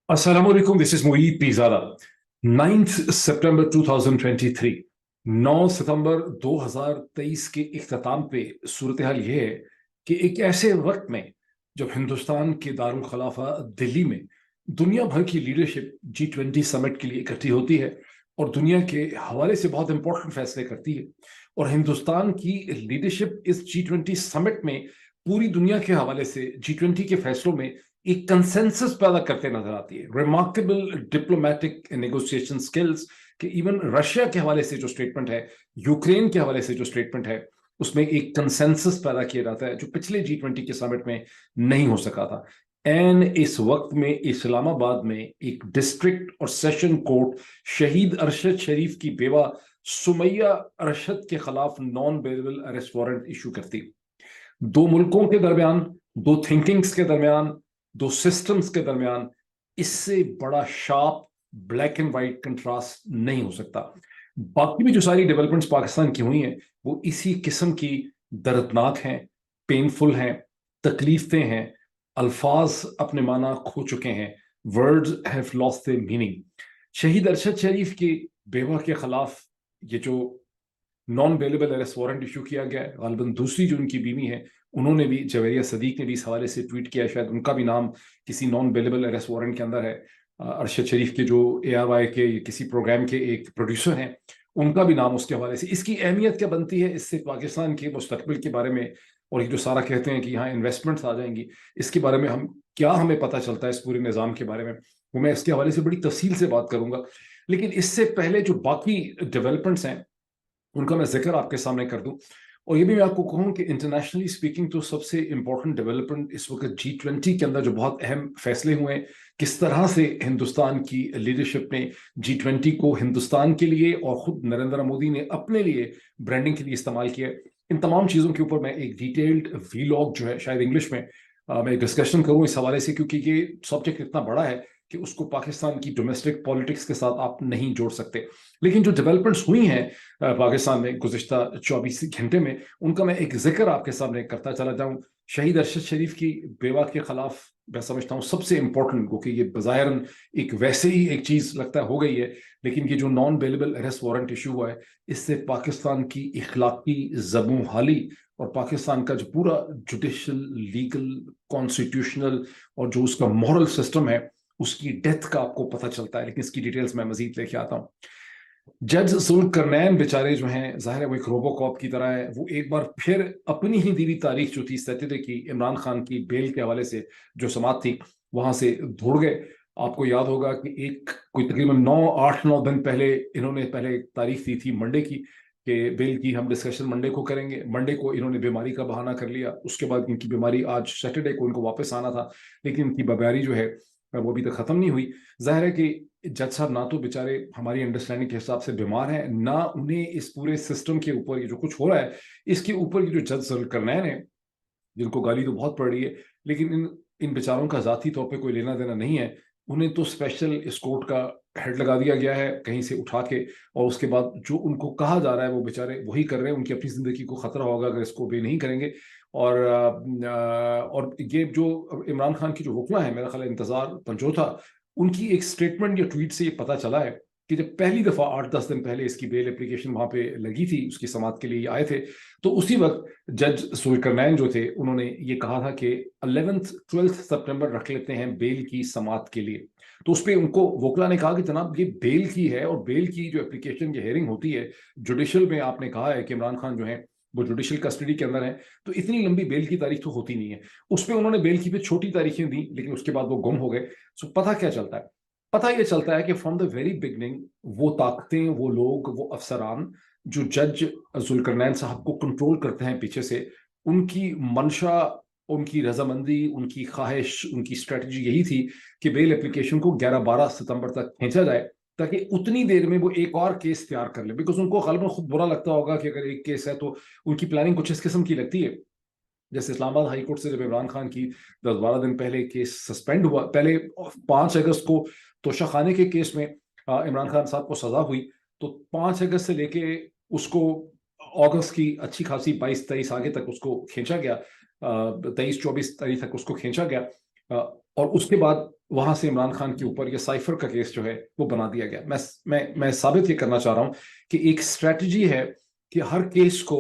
Assalamualaikum, this is Moeed Pizada. 9 सितंबर 2023, 9 सितंबर 2023 के इख्तिताम पे सूरत हाल ये है कि एक ऐसे वक्त में जब हिंदुस्तान के दारुल खलाफा दिल्ली में दुनिया भर की लीडरशिप G20 समिट के लिए इकट्ठी होती है और दुनिया के हवाले से बहुत इंपॉर्टेंट फैसले करती है, और हिंदुस्तान की लीडरशिप इस G20 समिट में पूरी दुनिया के हवाले से G20 के फैसलों में एक कंसेंसस पैदा करते नजर आती है। रिमार्केबल डिप्लोमेटिक नेगोशिएशन स्किल्स कि इवन रशिया के हवाले से जो स्टेटमेंट है, यूक्रेन के हवाले से जो स्टेटमेंट है, उसमें एक कंसेंसस पैदा किया जाता है जो पिछले G20 के समिट में नहीं हो सका था। एंड इस वक्त में इस्लामाबाद में एक डिस्ट्रिक्ट और सेशन कोर्ट शहीद अरशद शरीफ की बेवा सुमैया अरशद के खिलाफ non bailable arrest warrant issue करती। दो मुल्कों के दरमियान, दो थिंकिंग्स के दरमियान, दो सिस्टम्स के दरमियान इससे बड़ा sharp black and white contrast नहीं हो सकता। बाकी भी जो सारी डेवलपमेंट्स पाकिस्तान की हुई हैं वो इसी किस्म की दर्दनाक हैं, पेनफुल हैं, तकलीफें हैं, अल्फाज अपने माना खो चुके हैं, words have lost their meaning. शहीद अरशद शरीफ की बेवा के खिलाफ ये जो non bailable arrest warrant issue किया गया है, गालिबन दूसरी जो उनकी बीवी है उन्होंने भी, जवेरिया सदीक ने भी इस हवाले से ट्वीट किया, शायद उनका भी नाम किसी नॉन बेलेबल अरेस्ट वारंट के अंदर है। अरशद शरीफ के जो ARY के किसी प्रोग्राम के एक प्रोड्यूसर हैं उनका भी नाम उसके हवाले से। इसकी अहमियत क्या बनती है, इससे पाकिस्तान के मुस्तकबिल के बारे में, और ये जो सारा कहते हैं कि यहाँ इन्वेस्टमेंट्स आ जाएंगी, इसके बारे में हमें पता चलता है इस पूरे निज़ाम के बारे में, वो मैं इसके हवाले से बड़ी तफसील से बात करूंगा। लेकिन इससे पहले जो बाकी डेवलपमेंट्स हैं उनका मैं जिक्र आपके सामने कर दूं, और ये भी मैं आपको कहूं कि इंटरनेशनली स्पीकिंग तो सबसे इंपॉर्टेंट डेवलपमेंट इस वक्त G20 के अंदर जो बहुत अहम फैसले हुए हैं, किस तरह से हिंदुस्तान की लीडरशिप ने G20 को हिंदुस्तान के लिए और खुद नरेंद्र मोदी ने अपने लिए ब्रांडिंग के लिए इस्तेमाल किया, इन तमाम चीज़ों के ऊपर मैं एक डिटेल्ड वीलॉग जो है शायद इंग्लिश में मैं डिस्कशन करूं इस हवाले से, क्योंकि ये सब्जेक्ट इतना बड़ा है कि उसको पाकिस्तान की डोमेस्टिक पॉलिटिक्स के साथ आप नहीं जोड़ सकते। लेकिन जो डेवलपमेंट्स हुई हैं पाकिस्तान में गुज़िश्ता 24 घंटे में, उनका मैं एक जिक्र आपके सामने करता चला जाऊं। शहीद अरशद शरीफ की बेवा के खिलाफ मैं समझता हूँ सबसे इंपॉर्टेंट, क्योंकि ये बज़ाहिरन एक वैसे ही एक चीज़ लगता हो गई है, लेकिन ये जो non bailable arrest warrant issue हुआ है, इससे पाकिस्तान की इखलाकी ज़बूं हाली और पाकिस्तान का जो पूरा जुडिशल, लीगल, कॉन्स्टिट्यूशनल और जो उसका मॉरल सिस्टम है उसकी डेथ का आपको पता चलता है। लेकिन इसकी डिटेल्स मैं मजीद लेके आता हूँ। जज जुल्करनैन बेचारे जो हैं, जाहिर है वो एक रोबोकॉप की तरह है, वो एक बार फिर अपनी ही दी हुई तारीख जो थी सैटरडे की, इमरान खान की बेल के हवाले से जो समात थी, वहां से दौड़ गए। आपको याद होगा कि एक कोई तकरीबन 8-9 दिन पहले इन्होंने पहले तारीख दी थी मंडे की कि बेल की हम डिस्कशन मंडे को करेंगे। मंडे को इन्होंने बीमारी का बहाना कर लिया, उसके बाद इनकी बीमारी आज सैटरडे को इनको वापस आना था, लेकिन इनकी बीमारी जो है वो अभी तक खत्म नहीं हुई। जाहिर है कि जज साहब ना तो बेचारे हमारी अंडरस्टैंडिंग के हिसाब से बीमार हैं, ना उन्हें इस पूरे सिस्टम के ऊपर ये जो कुछ हो रहा है इसके ऊपर ये जो जज जुल्करनैन है, जिनको गाली तो बहुत पड़ रही है, लेकिन इन इन बेचारों का जाती तौर पे कोई लेना देना नहीं है। उन्हें तो स्पेशल इस कोर्ट का हेड लगा दिया गया है कहीं से उठा के, और उसके बाद जो उनको कहा जा रहा है वो बेचारे वही कर रहे हैं। उनकी अपनी जिंदगी को खतरा होगा अगर इसको वे नहीं करेंगे। और ये जो इमरान खान की जो वकला है, मेरा ख्याल है इंतजार पंजोथा, उनकी एक स्टेटमेंट या ट्वीट से ये पता चला है कि जब पहली दफा 8-10 दिन पहले इसकी बेल एप्लीकेशन वहां पे लगी थी, उसकी समात के लिए ये आए थे, तो उसी वक्त जज जुल्करनैन जो थे उन्होंने ये कहा था कि 11th-12th सितंबर रख लेते हैं बेल की समात के लिए। तो उस पर उनको वकला ने कहा कि जनाब ये बेल की है, और बेल की जो एप्लीकेशन की हेयरिंग होती है जुडिशल में, आपने कहा है कि इमरान खान जो है वो जुडिशल कस्टडी के अंदर है, तो इतनी लंबी बेल की तारीख तो होती नहीं है। उस पर उन्होंने बेल की भी छोटी तारीखें दी, लेकिन उसके बाद वो गुम हो गए। सो पता क्या चलता है? पता यह चलता है कि फ्रॉम द वेरी बिगनिंग वो ताकतें, वो लोग, वो अफसरान जो जज जुल्करनैन साहब को कंट्रोल करते हैं पीछे से, उनकी मंशा, उनकी रजामंदी, उनकी ख्वाहिश, उनकी स्ट्रेटजी यही थी कि बेल एप्लीकेशन को 11-12 सितंबर तक खींचा जाए, ताकि उतनी देर में वो एक और केस तैयार कर ले। बिकॉज उनको गलबन खुद बुरा लगता होगा कि अगर एक केस है तो उनकी प्लानिंग कुछ इस किस्म की लगती है। जैसे इस्लामाबाद हाई कोर्ट से जब इमरान खान की 10-12 दिन पहले केस सस्पेंड हुआ, पहले 5 अगस्त को तोशाखाने के केस में इमरान खान साहब को सजा हुई, तो 5 अगस्त से लेके उसको अगस्त की अच्छी खासी 22-23 आगे तक उसको खींचा गया, 23-24 तारीख तक उसको खींचा गया। اور اس کے بعد وہاں سے عمران خان کے اوپر یہ سائفر کا کیس جو ہے وہ بنا دیا گیا. میں ثابت یہ کرنا چاہ رہا ہوں کہ ایک اسٹریٹجی ہے کہ ہر کیس کو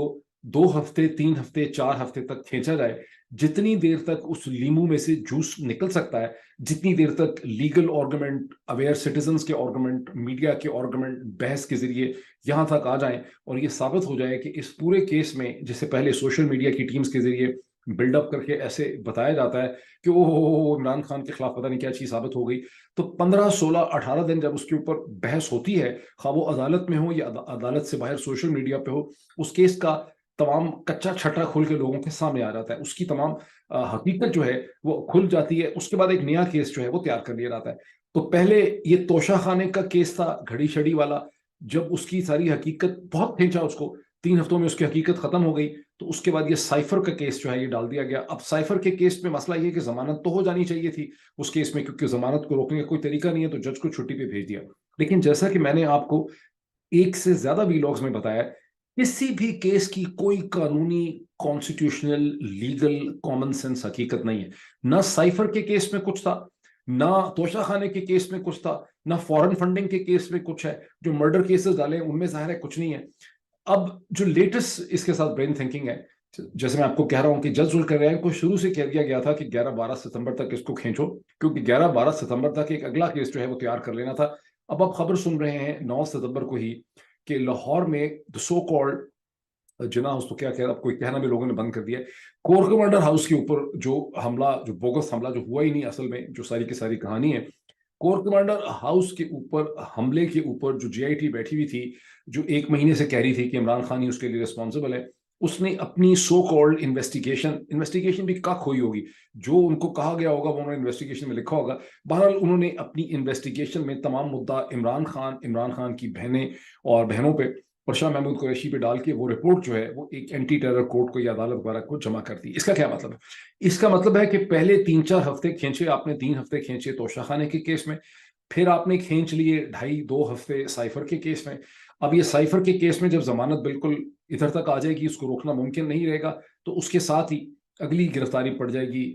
2 ہفتے 3 ہفتے 4 ہفتے تک کھینچا جائے, جتنی دیر تک اس لیمو میں سے جوس نکل سکتا ہے, جتنی دیر تک لیگل آرگومنٹ, اویئر سٹیزنز کے آرگومنٹ, میڈیا کے آرگومنٹ, بحث کے ذریعے یہاں تک آ جائیں اور یہ ثابت ہو جائے کہ اس پورے کیس میں, جسے پہلے سوشل میڈیا کی ٹیمز کے ذریعے بلڈ اپ کر کے ایسے بتایا جاتا ہے کہ او عمران خان کے خلاف پتہ نہیں کیا چیز ثابت ہو گئی, تو 15 16 18 دن جب اس کے اوپر بحث ہوتی ہے, خواہ وہ عدالت میں ہو یا عدالت سے باہر سوشل میڈیا پہ ہو, اس کیس کا تمام کچا چھٹا کھل کے لوگوں کے سامنے آ جاتا ہے, اس کی تمام حقیقت جو ہے وہ کھل جاتی ہے. اس کے بعد ایک نیا کیس جو ہے وہ تیار کر لیا جاتا ہے. تو پہلے یہ توشہ خانے کا کیس تھا, گھڑی شڑی والا, جب اس کی ساری حقیقت بہت کھینچا, اس کو 3 ہفتوں میں اس کی حقیقت ختم ہو گئی, تو اس کے بعد یہ سائفر کا کیس جو ہے یہ ڈال دیا گیا. اب سائفر کے کیس میں مسئلہ یہ کہ ضمانت تو ہو جانی چاہیے تھی اس کیس میں, کیونکہ ضمانت کو روکنے کا کوئی طریقہ نہیں ہے, تو جج کو چھٹی پہ بھیج دیا. لیکن جیسا کہ میں نے آپ کو ایک سے زیادہ ویلاگز میں بتایا, کسی بھی کیس کی کوئی قانونی, کانسٹیٹیوشنل, لیگل, کامن سینس حقیقت نہیں ہے. نہ سائفر کے کیس میں کچھ تھا, نہ توشہ خانے کے کیس میں کچھ تھا, نہ فورن فنڈنگ کے کیس میں کچھ ہے. جو مرڈر کیسز ڈالے ان میں ظاہر ہے کچھ نہیں ہے. اب جو لیٹسٹ اس کے ساتھ برین تھنکنگ ہے, جیسے میں آپ کو کہہ رہا ہوں کہ جج ذوالقرنین کو شروع سے کہہ دیا گیا تھا کہ 11-12 ستمبر تک اس کو کھینچو, کیونکہ 11-12 ستمبر تک ایک اگلا کیس جو ہے وہ تیار کر لینا تھا. اب آپ خبر سن رہے ہیں 9 ستمبر کو ہی کہ لاہور میں سو کالڈ جناح, اس کو کیا کہہ, اب کوئی کہنا بھی لوگوں نے بند کر دیا, کور کمانڈر ہاؤس کے اوپر جو حملہ, جو بوگس حملہ جو ہوا ہی نہیں اصل میں, جو ساری کی ساری کہانی ہے, کور کمانڈر ہاؤس کے اوپر حملے کے اوپر جو GIT بیٹھی ہوئی تھی, جو 1 مہینے سے کہہ رہی تھی کہ عمران خان ہی اس کے لیے ریسپانسبل ہے, اس نے اپنی سو کالڈ انویسٹیگیشن بھی کک ہوئی ہوگی, جو ان کو کہا گیا ہوگا وہ انہوں نے انویسٹیگیشن میں لکھا ہوگا. بہرحال انہوں نے اپنی انویسٹیگیشن میں تمام مدعا عمران خان کی بہنیں اور بہنوں پہ اور شاہ محمود قریشی پہ ڈال کے وہ رپورٹ جو ہے وہ ایک اینٹی ٹیرر کورٹ کو یا عدالت وغیرہ کو جمع کر دی. اس کا کیا مطلب ہے؟ اس کا مطلب ہے کہ پہلے 3-4 ہفتے کھینچے آپ نے, 3 ہفتے کھینچے توشہ خانے کے کیس میں, پھر آپ نے کھینچ لیے 2.5-2 ہفتے سائفر کے کیس میں. اب یہ سائفر کے کیس میں جب ضمانت بالکل ادھر تک آ جائے گی, اس کو روکنا ممکن نہیں رہے گا, تو اس کے ساتھ ہی اگلی گرفتاری پڑ جائے گی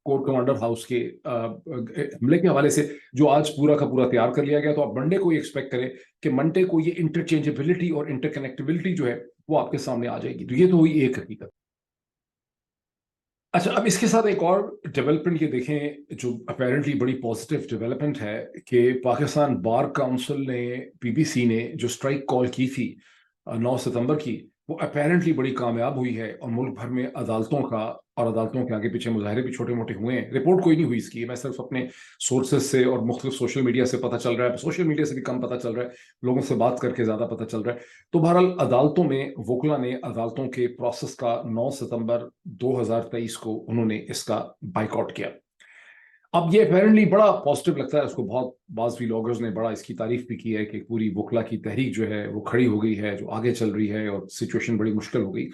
کورٹ کمانڈر ہاؤس کے حملے کے حوالے سے, جو آج پورا کا پورا تیار کر لیا گیا. تو آپ منڈے کو یہ ایکسپیکٹ کریں کہ منڈے کو یہ انٹرچینجبلٹی اور انٹرکنیکٹیبلٹی جو ہے وہ آپ کے سامنے آ جائے گی. تو یہ تو ہوئی ایک حقیقت. اچھا, اب اس کے ساتھ ایک اور ڈیولپمنٹ یہ دیکھیں جو اپیرنٹلی بڑی پازیٹیو ڈیولپمنٹ ہے, کہ پاکستان بار کاؤنسل نے, PBC نے جو اسٹرائک کال کی تھی 9 ستمبر کی, وہ اپیرنٹلی بڑی کامیاب ہوئی ہے, اور ملک بھر میں عدالتوں کا اور عدالتوں کے آگے پیچھے مظاہرے بھی چھوٹے موٹے ہوئے ہیں. رپورٹ کوئی نہیں ہوئی اس کی, میں صرف اپنے سورسز سے اور مختلف سوشل میڈیا سے پتہ چل رہا ہے, سوشل میڈیا سے بھی کم پتہ چل رہا ہے, لوگوں سے بات کر کے زیادہ پتہ چل رہا ہے. تو بہرحال عدالتوں میں وکلا نے عدالتوں کے پروسیس کا 9 ستمبر 2023 کو انہوں نے اس کا بائیک آؤٹ کیا. اب یہ اپیرنٹلی بڑا پازیٹیو لگتا ہے, اس کو بہت بعض ویلاگرز نے بڑا اس کی تعریف بھی کی ہے کہ پوری وکلا کی تحریک جو ہے وہ کھڑی ہو گئی ہے, جو آگے چل رہی ہے, اور سچویشن بڑی مشکل ہو گئی.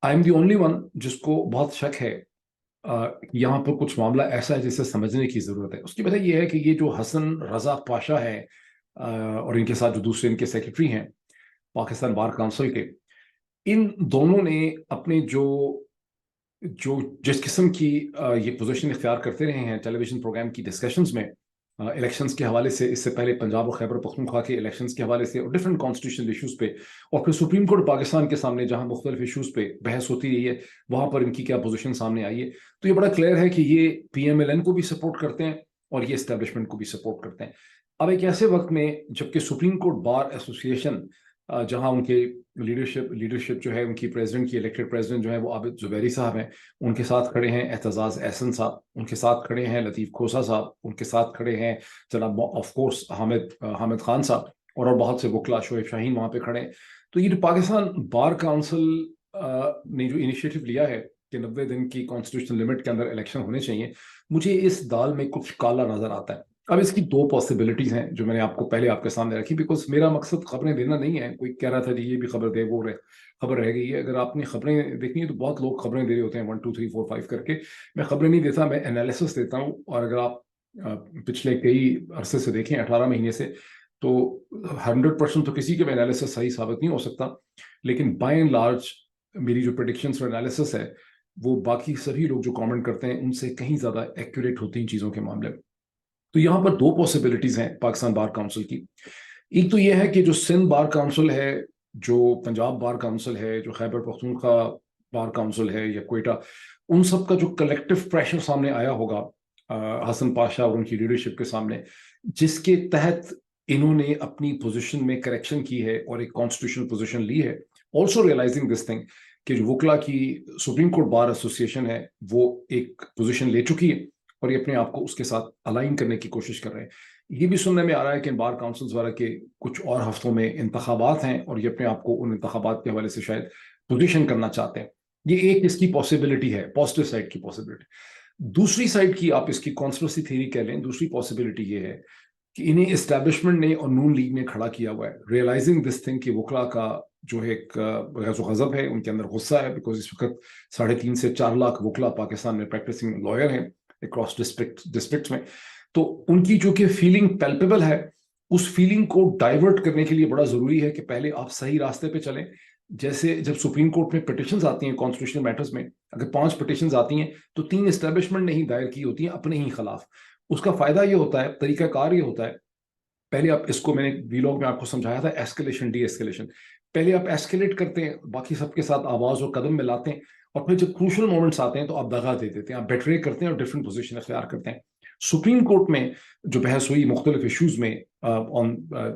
I am the only one جس کو بہت شک ہے یہاں پر کچھ معاملہ ایسا ہے جسے سمجھنے کی ضرورت ہے. اس کی وجہ یہ ہے کہ یہ جو حسن رضا پاشا ہے اور ان کے ساتھ جو دوسرے ان کے سیکرٹری ہیں پاکستان بار کاؤنسل کے, ان دونوں نے اپنے جس قسم کی یہ پوزیشن اختیار کرتے رہے ہیں ٹیلی ویژن پروگرام کی ڈسکشنز میں, الیکشنز کے حوالے سے, اس سے پہلے پنجاب اور خیبر پختونخوا کے الیکشنز کے حوالے سے, اور ڈفرنٹ کانسٹیٹیوشنل ایشوز پہ, اور پھر سپریم کورٹ پاکستان کے سامنے جہاں مختلف ایشوز پہ بحث ہوتی رہی ہے, وہاں پر ان کی کیا پوزیشن سامنے آئی ہے. تو یہ بڑا کلیئر ہے کہ یہ PMLN کو بھی سپورٹ کرتے ہیں اور یہ اسٹیبلشمنٹ کو بھی سپورٹ کرتے ہیں. اب ایک ایسے وقت میں جبکہ سپریم کورٹ بار ایسوسیشن, جہاں ان کے لیڈرشپ جو ہے, ان کی پریزیڈنٹ کی الیکٹڈ پریزیڈنٹ جو ہے وہ عابد زبیری صاحب ہیں, ان کے ساتھ کھڑے ہیں اعتزاز احسن صاحب, ان کے ساتھ کھڑے ہیں لطیف کھوسا صاحب, ان کے ساتھ کھڑے ہیں جناب آف کورس حامد خان صاحب, اور بہت سے وکلا, شعیب شاہین وہاں پہ کھڑے ہیں. تو یہ جو پاکستان بار کاؤنسل نے جو انیشیٹو لیا ہے کہ 90 دن کی کانسٹیٹیوشنل لمٹ کے اندر الیکشن ہونے چاہیے, مجھے اس دال میں کچھ کالا نظر آتا ہے. اب اس کی 2 پاسبلٹیز ہیں جو میں نے آپ کو پہلے آپ کے سامنے رکھی, بیکاز میرا مقصد خبریں دینا نہیں ہے. کوئی کہہ رہا تھا جی یہ بھی خبر دے, وہ خبر رہ گئی ہے. اگر آپ نے خبریں دیکھنی ہے تو بہت لوگ خبریں دے رہے ہوتے ہیں 1 2 3 4 5 کر کے. میں خبریں نہیں دیتا, میں انالیسس دیتا ہوں. اور اگر آپ پچھلے کئی عرصے سے دیکھیں, 18 مہینے سے, تو 100% تو کسی کے بھی انالیسس صحیح ثابت نہیں ہو سکتا, لیکن بائی اینڈ لارج میری جو پریڈکشنز اور انالیسس ہے وہ باقی سبھی لوگ جو کامنٹ کرتے ہیں ان سے کہیں زیادہ ایکوریٹ ہوتی ہیں چیزوں کے معاملے میں. تو یہاں پر دو پاسبلٹیز ہیں پاکستان بار کاؤنسل کی. ایک تو یہ ہے کہ جو سندھ بار کاؤنسل ہے، جو پنجاب بار کاؤنسل ہے، جو خیبر پختونخوا بار کاؤنسل ہے یا کوئٹہ، ان سب کا جو کلیکٹیو پریشر سامنے آیا ہوگا حسن پاشا اور ان کی لیڈرشپ کے سامنے، جس کے تحت انہوں نے اپنی پوزیشن میں کریکشن کی ہے اور ایک کانسٹیٹیوشنل پوزیشن لی ہے. آلسو ریئلائزنگ دس تھنگ کہ جو وکلا کی سپریم کورٹ بار ایسوسیشن ہے وہ ایک پوزیشن لے چکی ہے اور یہ اپنے آپ کو اس کے ساتھ الائن کرنے کی کوشش کر رہے ہیں. یہ بھی سننے میں آ رہا ہے کہ ان بار کاؤنسلز وغیرہ کے کچھ اور ہفتوں میں انتخابات ہیں اور یہ اپنے آپ کو ان انتخابات کے حوالے سے شاید پوزیشن کرنا چاہتے ہیں. یہ ایک اس کی پاسبلٹی ہے، پازیٹیو سائڈ کی پاسبلٹی. دوسری سائڈ کی آپ اس کی کانسپریسی تھیوری کہہ لیں، دوسری پاسبلٹی یہ ہے کہ انہیں اسٹیبلشمنٹ نے اور نون لیگ نے کھڑا کیا ہوا ہے، ریئلائزنگ دس تھنگ کہ وکلا کا جو ہے ایک غیظ و غضب ہے، ان کے اندر غصہ ہے، بیکاز اس وقت 3.5 سے 4 لاکھ وکلا پاکستان میں پریکٹسنگ لائر ہیں اکراس ڈسٹرکٹس میں. تو ان کی جو کہ فیلنگ پیلپیبل ہے، اس فیلنگ کو ڈائیورٹ کرنے کے لیے بڑا ضروری ہے کہ پہلے آپ صحیح راستے پہ چلیں. جیسے جب سپریم کورٹ میں پٹیشنز آتی ہیں کانسٹیٹیوشنل میٹرز میں، اگر 5 پٹیشنز آتی ہیں تو 3 اسٹیبلشمنٹ نے ہی دائر کی ہوتی ہیں اپنے ہی خلاف. اس کا فائدہ یہ ہوتا ہے، طریقہ کار یہ ہوتا ہے، پہلے آپ اس کو، میں نے ویلاگ میں آپ کو سمجھایا تھا، ایسکیلیشن ڈی ایسکیلیشن. پہلے آپ ایسکیلیٹ کرتے ہیں، باقی سب کے ساتھ آواز اور قدم ملاتے ہیں، اور پھر جب کروشل مومنٹس آتے ہیں تو آپ دغا دے دیتے ہیں، آپ بیٹرے کرتے ہیں اور ڈفرینٹ پوزیشن اختیار کرتے ہیں. سپریم کورٹ میں جو بحث ہوئی مختلف ایشوز میں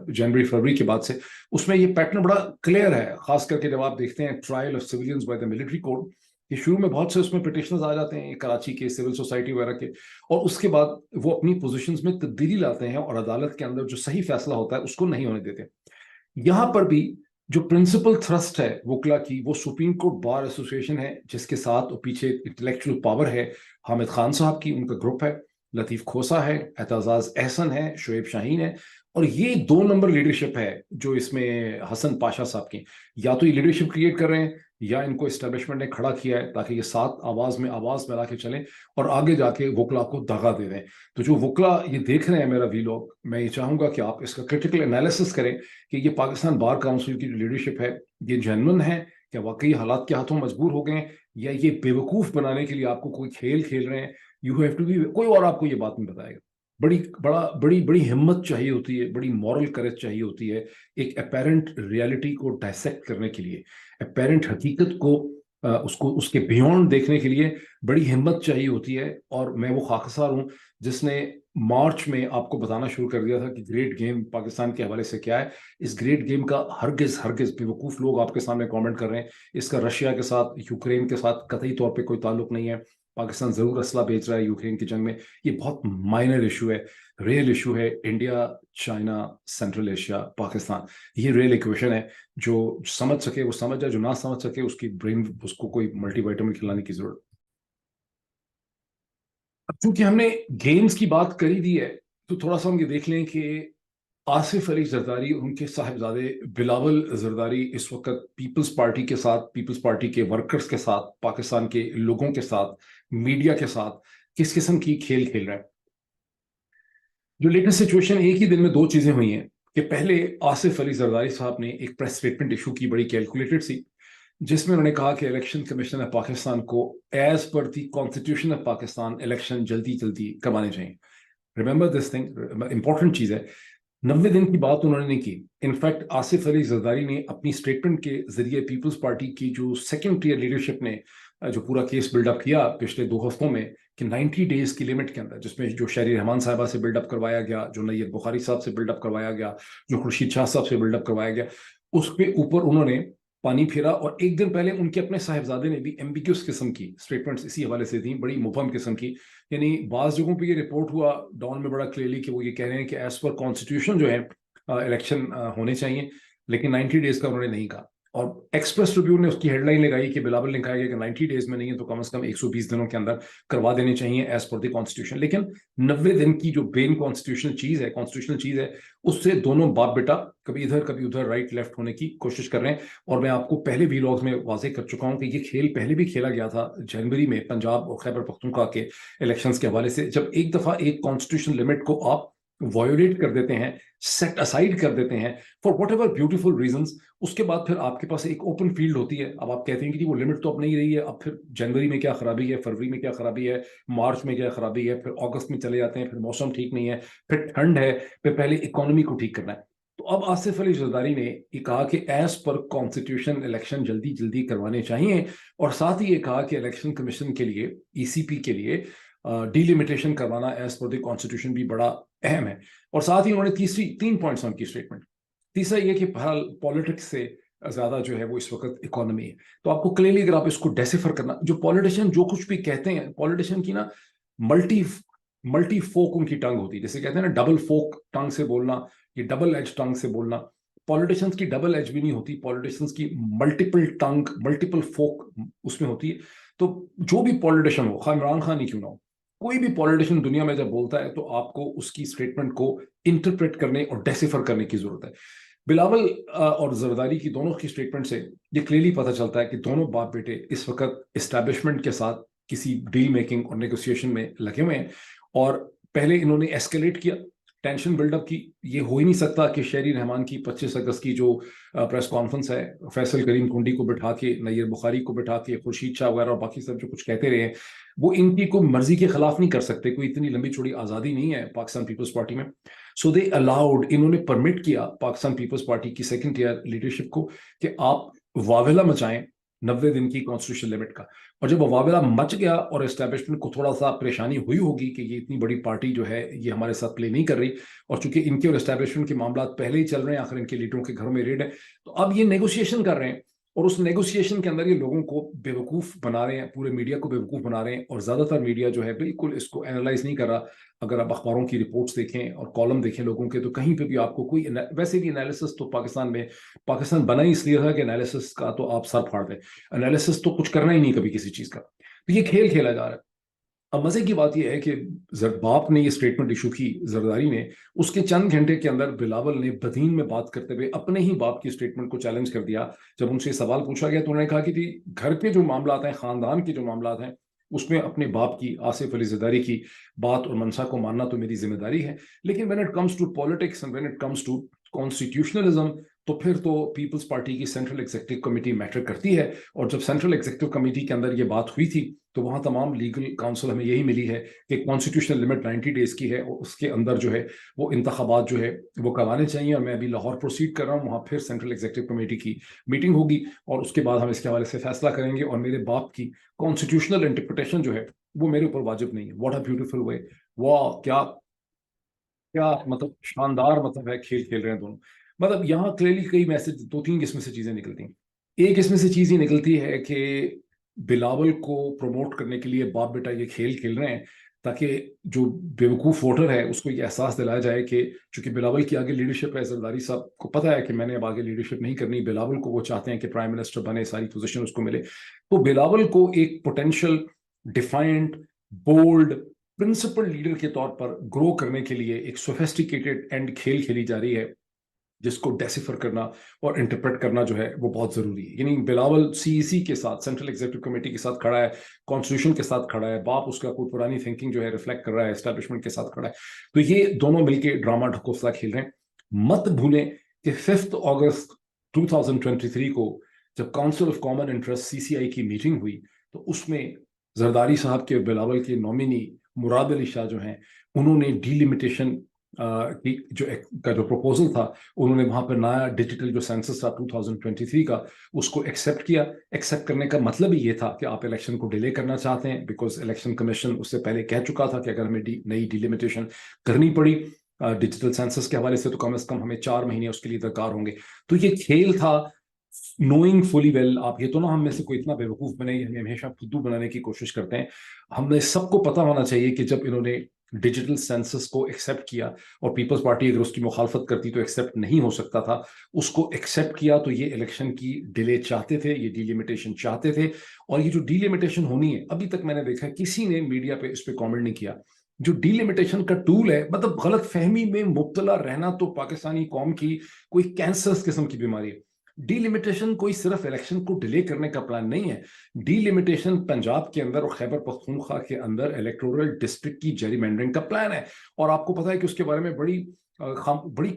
جنوری فروری کے بعد سے، اس میں یہ پیٹرن بڑا کلیئر ہے، خاص کر کے جب آپ دیکھتے ہیں trial of civilians by the military code, کہ شروع میں بہت سے اس میں پٹیشنز آ جاتے ہیں کراچی کے سول سوسائٹی وغیرہ کے، اور اس کے بعد وہ اپنی پوزیشنز میں تبدیلی لاتے ہیں اور عدالت کے اندر جو صحیح فیصلہ ہوتا ہے اس کو نہیں ہونے دیتے. یہاں پر بھی جو پرنسپل تھرسٹ ہے وکلا کی، وہ سپریم کورٹ بار ایسوسیشن ہے، جس کے ساتھ پیچھے انٹلیکچوئل پاور ہے حامد خان صاحب کی، ان کا گروپ ہے، لطیف کھوسا ہے، اعتزاز احسن ہے، شعیب شاہین ہے، اور یہ 2 نمبر لیڈرشپ ہے جو اس میں حسن پاشا صاحب کی. یا تو یہ لیڈرشپ کریٹ کر رہے ہیں یا ان کو اسٹیبلشمنٹ نے کھڑا کیا ہے تاکہ یہ ساتھ آواز میں آواز ملا کے چلیں اور آگے جا کے وکلا کو دغا دے دیں. تو جو وکلا یہ دیکھ رہے ہیں میرا ویلاگ، میں یہ چاہوں گا کہ آپ اس کا کرٹیکل انالیسس کریں کہ یہ پاکستان بار کاؤنسل کی جو لیڈرشپ ہے یہ جینون ہے، کیا واقعی حالات کے ہاتھوں مجبور ہو گئے ہیں، یا یہ بیوقوف بنانے کے لیے آپ کو کوئی کھیل کھیل رہے ہیں. یو ہیو ٹو بی، کوئی اور آپ کو یہ بات نہیں بتائے گا. بڑی ہمت چاہیے ہوتی ہے، بڑی مورل کریج چاہیے ہوتی ہے ایک اپیرنٹ ریالٹی کو ڈائسیکٹ کرنے کے لیے، اپیرنٹ حقیقت کو اس کے بیونڈ دیکھنے کے لیے بڑی ہمت چاہیے ہوتی ہے. اور میں وہ خاکسار ہوں جس نے مارچ میں آپ کو بتانا شروع کر دیا تھا کہ گریٹ گیم پاکستان کے حوالے سے کیا ہے. اس گریٹ گیم کا ہرگز بیوقوف لوگ آپ کے سامنے کامنٹ کر رہے ہیں، اس کا رشیا کے ساتھ، یوکرین کے ساتھ قطعی طور پہ کوئی تعلق نہیں ہے. پاکستان ضرور اسلحہ بیچ رہا ہے یوکرین کی جنگ میں، یہ بہت مائنر ایشو ہے، ریئل ایشو ہے India, China, central Asia, Pakistan. یہ ریئل ایکویشن ہے، جو سمجھ سکے وہ سمجھ جائے، جو نہ سمجھ سکے اس کی برین، اس کو کوئی ملٹی وائٹامن کھلانے کی ضرورت. اب چونکہ ہم نے گیمز کی بات کری دی ہے تو تھوڑا سا ہم یہ دیکھ لیں کہ آصف علی زرداری اور ان کے صاحبزادے بلاول زرداری اس وقت پیپلز پارٹی کے ساتھ، پیپلز پارٹی کے ورکرز کے ساتھ، پاکستان کے لوگوں کے ساتھ، میڈیا کے ساتھ کس قسم کی کھیل کھیل رہے ہیں. جو لیٹسٹ سچویشن، ایک ہی دن میں 2 چیزیں ہوئی ہیں کہ پہلے آصف علی زرداری صاحب نے ایک پریس اسٹیٹمنٹ ایشو کی، بڑی کیلکولیٹڈ سی، جس میں انہوں نے کہا کہ الیکشن کمیشن آف پاکستان کو as per the constitution of Pakistan election جلدی کروانے چاہیے. ریمبر دس تھنگ، امپورٹنٹ چیز ہے. 90 دن کی بات انہوں نے نہیں کی. انفیکٹ آصف علی زرداری نے اپنی اسٹیٹمنٹ کے ذریعے پیپلز پارٹی کی جو سیکنڈ ٹیئر لیڈرشپ نے جو پورا کیس بلڈ اپ کیا پچھلے 2 ہفتوں میں، کہ 90 ڈیز کی لمٹ کے اندر، جس میں جو شہری رحمان صاحبہ سے بلڈ اپ کروایا گیا، جو نیت بخاری صاحب سے بلڈ اپ کروایا گیا، جو خورشید شاہ صاحب سے بلڈ اپ کروایا گیا، اس پہ اوپر انہوں نے پانی پھیرا. اور ایک دن پہلے ان کے اپنے صاحبزادے نے بھی ایمبیگیوس قسم کی اسٹیٹمنٹس اسی حوالے سے تھیں، بڑی مبہم قسم کی. یعنی بعض جگہوں پہ یہ رپورٹ ہوا ڈان میں بڑا کلیئرلی کہ وہ یہ کہہ رہے ہیں کہ ایز پر کانسٹیٹیوشن جو ہے الیکشن ہونے چاہیے، لیکن 90 ڈیز کا انہوں نے نہیں کہا. اور ایکسپریس ٹریبیون نے اس کی ہیڈ لائن لگائی کہ بلاول نے کہا کہ 90 ڈیز میں نہیں ہے تو کم از کم 120 دنوں کے اندر کروا دینے چاہیے ایز پر دی کانسٹیٹیوشن. لیکن 90 دن کی جو بین کانسٹیٹیوشنل چیز ہے اس سے دونوں باپ بیٹا کبھی ادھر کبھی ادھر، رائٹ لیفٹ ہونے کی کوشش کر رہے ہیں. اور میں آپ کو پہلے ویلاگز میں واضح کر چکا ہوں کہ یہ کھیل پہلے بھی کھیلا گیا تھا جنوری میں پنجاب اور خیبر پختونخوا کے الیکشنز کے حوالے سے، جب ایک دفعہ ایک کانسٹیٹیوشن لمٹ کو آپ وایولیٹ کر دیتے ہیں, سیٹ اسائڈ کر دیتے ہیں for whatever beautiful reasons. اس کے بعد پھر آپ کے پاس ایک اوپن فیلڈ ہوتی ہے. اب آپ کہتے ہیں کہ وہ لمٹ تو اب نہیں رہی ہے, اب پھر جنوری میں کیا خرابی ہے, فروری میں کیا خرابی ہے, مارچ میں کیا خرابی ہے, پھر اگست میں چلے جاتے ہیں, پھر موسم ٹھیک نہیں ہے, پھر ٹھنڈ ہے, پھر پہلے اکانومی کو ٹھیک کرنا ہے. تو اب آصف علی زرداری نے یہ کہا کہ ایز پر کانسٹیٹیوشن الیکشن جلدی جلدی کروانے چاہیے, اور ساتھ ہی یہ کہا کہ الیکشن کمیشن کے لیے, ای سی پی کے لیے ڈیلیمیٹیشن کروانا ایز پر دی کانسٹیٹیوشن بھی بڑا اہم ہے. اور ساتھ ہی انہوں نے تین پوائنٹس کی اسٹیٹمنٹ. تیسرا یہ کہ بہرحال پالیٹکس سے زیادہ جو ہے وہ اس وقت اکانومی ہے. تو آپ کو کلیئرلی اگر آپ اس کو ڈیسیفر کرنا, جو پالیٹیشین جو کچھ بھی کہتے ہیں, پالیٹیشین کی نا ملٹی فوک ان کی ٹنگ ہوتی ہے, جیسے کہتے ہیں نا ڈبل فوک ٹنگ سے بولنا, یہ ڈبل ایج ٹنگ سے بولنا. پالیٹیشنس کی ڈبل ایج بھی نہیں ہوتی, پالیٹیشنس کی ملٹیپل ٹنگ, ملٹیپل فوک اس میں ہوتی ہے. تو جو بھی پالیٹیشن ہو, عمران خان ہی کیوں نہ ہو, کوئی بھی پالیٹیشن دنیا میں جب بولتا ہے تو آپ کو اس کی اسٹیٹمنٹ کو انٹرپریٹ کرنے اور ڈیسیفر کرنے کی ضرورت ہے. بلاول اور زرداری کی دونوں کی اسٹیٹمنٹ سے یہ کلیئرلی پتہ چلتا ہے کہ دونوں باپ بیٹے اس وقت اسٹیبلشمنٹ کے ساتھ کسی ڈیل میکنگ اور نیگوسیشن میں لگے ہوئے ہیں. اور پہلے انہوں نے ایسکیلیٹ کیا, ٹینشن بلڈ اپ کی. یہ ہو ہی نہیں سکتا کہ شہری رحمان کی 25 اگست کی جو پریس کانفرنس ہے, فیصل کریم کنڈی کو بٹھا کے, نیر بخاری کو بٹھا کے, خورشید شاہ وغیرہ اور باقی سب جو کچھ کہتے رہے ہیں, وہ ان کی کوئی مرضی کے خلاف نہیں کر سکتے. کوئی اتنی لمبی چوڑی آزادی نہیں ہے پاکستان پیپلز پارٹی میں. سو دے الاؤڈ, انہوں نے پرمٹ کیا پاکستان پیپلز پارٹی کی سیکنڈ ٹیئر لیڈرشپ کو کہ آپ واویلا مچائیں 90 دن کی کانسٹیٹیوشن لمٹ کا. اور جب واویلا مچ گیا اور اسٹیبلشمنٹ کو تھوڑا سا پریشانی ہوئی ہوگی کہ یہ اتنی بڑی پارٹی جو ہے یہ ہمارے ساتھ پلے نہیں کر رہی, اور چونکہ ان کے اور اسٹیبلشمنٹ کے معاملات پہلے ہی چل رہے ہیں, آخر ان کے لیڈروں کے گھروں میں ریڈ ہے, تو اب یہ نیگوسیشن کر رہے ہیں. اور اس نیگوسیشن کے اندر یہ لوگوں کو بیوقوف بنا رہے ہیں, پورے میڈیا کو بیوقوف بنا رہے ہیں. اور زیادہ تر میڈیا جو ہے بالکل اس کو اینالائز نہیں کر رہا. اگر آپ اخباروں کی رپورٹس دیکھیں اور کالم دیکھیں لوگوں کے, تو کہیں پہ بھی آپ کو کوئی ویسے بھی انالیسس تو پاکستان بنا ہی اس لیے تھا کہ انالیسس کا تو آپ سر پھاڑ دیں, انالیسس تو کچھ کرنا ہی نہیں کبھی کسی چیز کا. تو یہ کھیل کھیلا جا رہا ہے. اب مزے کی بات یہ ہے کہ باپ نے یہ اسٹیٹمنٹ ایشو کی زرداری نے, اس کے چند گھنٹے کے اندر بلاول نے بدین میں بات کرتے ہوئے اپنے ہی باپ کی اسٹیٹمنٹ کو چیلنج کر دیا. جب ان سے سوال پوچھا گیا تو انہوں نے کہا کہ گھر کے جو معاملات ہیں, خاندان کے جو معاملات ہیں, اس میں اپنے باپ کی, آصف علی زرداری کی بات اور منشا کو ماننا تو میری ذمہ داری ہے, لیکن when it comes to politics and when it comes to constitutionalism تو پھر تو پیپلز پارٹی کی سینٹرل ایگزیکٹو کمیٹی میٹر کرتی ہے. اور جب سینٹرل ایگزیکٹو کمیٹی کے اندر یہ بات ہوئی تھی تو وہاں تمام لیگل کاؤنسل ہمیں یہی ملی ہے کہ کانسٹیٹیوشنل لمٹ 90 ڈیز کی ہے, اور اس کے اندر جو ہے وہ انتخابات جو ہے وہ کروانے چاہیے. اور میں ابھی لاہور پروسیڈ کر رہا ہوں, وہاں پھر سینٹرل ایگزیکٹو کمیٹی کی میٹنگ ہوگی, اور اس کے بعد ہم اس کے حوالے سے فیصلہ کریں گے. اور میرے باپ کی کانسٹیٹیوشنل انٹرپریٹیشن جو ہے وہ میرے اوپر واجب نہیں ہے. واٹ اے بیوٹیفل وے, واہ کیا مطلب شاندار مطلب ہے, کھیل کھیل رہے ہیں دونوں. مطلب یہاں کلیئرلی کئی میسج, 2-3 اس میں سے چیزیں نکلتی ہیں. ایک اس میں سے چیز یہ نکلتی ہے کہ بلاول کو پروموٹ کرنے کے لیے باپ بیٹا یہ کھیل کھیل رہے ہیں تاکہ جو بیوقوف ووٹر ہے اس کو یہ احساس دلایا جائے کہ چونکہ بلاول کی آگے لیڈرشپ ہے, زرداری صاحب کو پتا ہے کہ میں نے اب آگے لیڈرشپ نہیں کرنی, بلاول کو وہ چاہتے ہیں کہ پرائم منسٹر بنے, ساری پوزیشن اس کو ملے. تو بلاول کو ایک potential defined bold principle leader کے طور پر گرو کرنے کے لیے ایک سوفیسٹیکیٹڈ اینڈ کھیل کھیلی جا رہی ہے, جس کو ڈیسیفر کرنا اور انٹرپریٹ کرنا جو ہے وہ بہت ضروری ہے. یعنی بلاول سی ای سی کے ساتھ, سینٹرل ایگزیکٹو کمیٹی کے ساتھ کھڑا ہے, کانسٹیٹیوشن کے ساتھ کھڑا ہے, باپ اس کا کوئی پرانی تھنکنگ جو ہے ریفلیکٹ کر رہا ہے, اسٹیبلشمنٹ کے ساتھ کھڑا ہے. تو یہ دونوں مل کے ڈرامہ ڈھکوسلا کھیل رہے ہیں. مت بھولیں کہ 5 اگست 2023 کو جب council of common interest CCI کی میٹنگ ہوئی تو اس میں زرداری صاحب کے بلاول کے نومینی مراد علی شاہ جو ہیں, انہوں نے ڈی لمیٹیشن کا جو پروپوزل تھا, انہوں نے وہاں پر نیا ڈیجیٹل جو سینسس تھا 2023 کا, اس کو ایکسیپٹ کیا. ایکسیپٹ کرنے کا مطلب ہی یہ تھا کہ آپ الیکشن کو ڈیلے کرنا چاہتے ہیں, بیکاز الیکشن کمیشن اس سے پہلے کہہ چکا تھا کہ اگر ہمیں نئی ڈی لمیٹیشن کرنی پڑی ڈیجیٹل سینسس کے حوالے سے تو کم از کم ہمیں 4 مہینے اس کے لیے درکار ہوں گے. تو یہ کھیل تھا نوئنگ فلی ویل. آپ یہ تو نہ ہم میں سے کوئی اتنا بیوقوف بنے, ہمیں ہمیشہ فدو بنانے کی کوشش کرتے ہیں. ہمیں سب کو پتا ہونا چاہیے کہ جب انہوں نے ڈیجیٹل سینسس کو ایکسیپٹ کیا, اور پیپلز پارٹی اگر اس کی مخالفت کرتی تو ایکسیپٹ نہیں ہو سکتا تھا, اس کو ایکسیپٹ کیا تو یہ الیکشن کی ڈیلے چاہتے تھے, یہ ڈی لمیٹیشن چاہتے تھے. اور یہ جو ڈی لمیٹیشن ہونی ہے, ابھی تک میں نے دیکھا کسی نے میڈیا پہ اس پہ کامنٹ نہیں کیا. جو ڈی لمیٹیشن کا ٹول ہے, مطلب غلط فہمی میں مبتلا رہنا تو پاکستانی قوم کی کوئی کینسر قسم کی بیماری ہے. ڈیلیمیٹیشن کوئی صرف الیکشن کو ڈیلے کرنے کا پلان نہیں ہے. ڈیلیمیٹیشن پنجاب کے اندر اور خیبر پختونخوا کے اندر الیکٹورل ڈسٹرکٹ کی جیری مینڈرنگ کا پلان ہے. اور آپ کو پتا ہے کہ اس کے بارے میں بڑی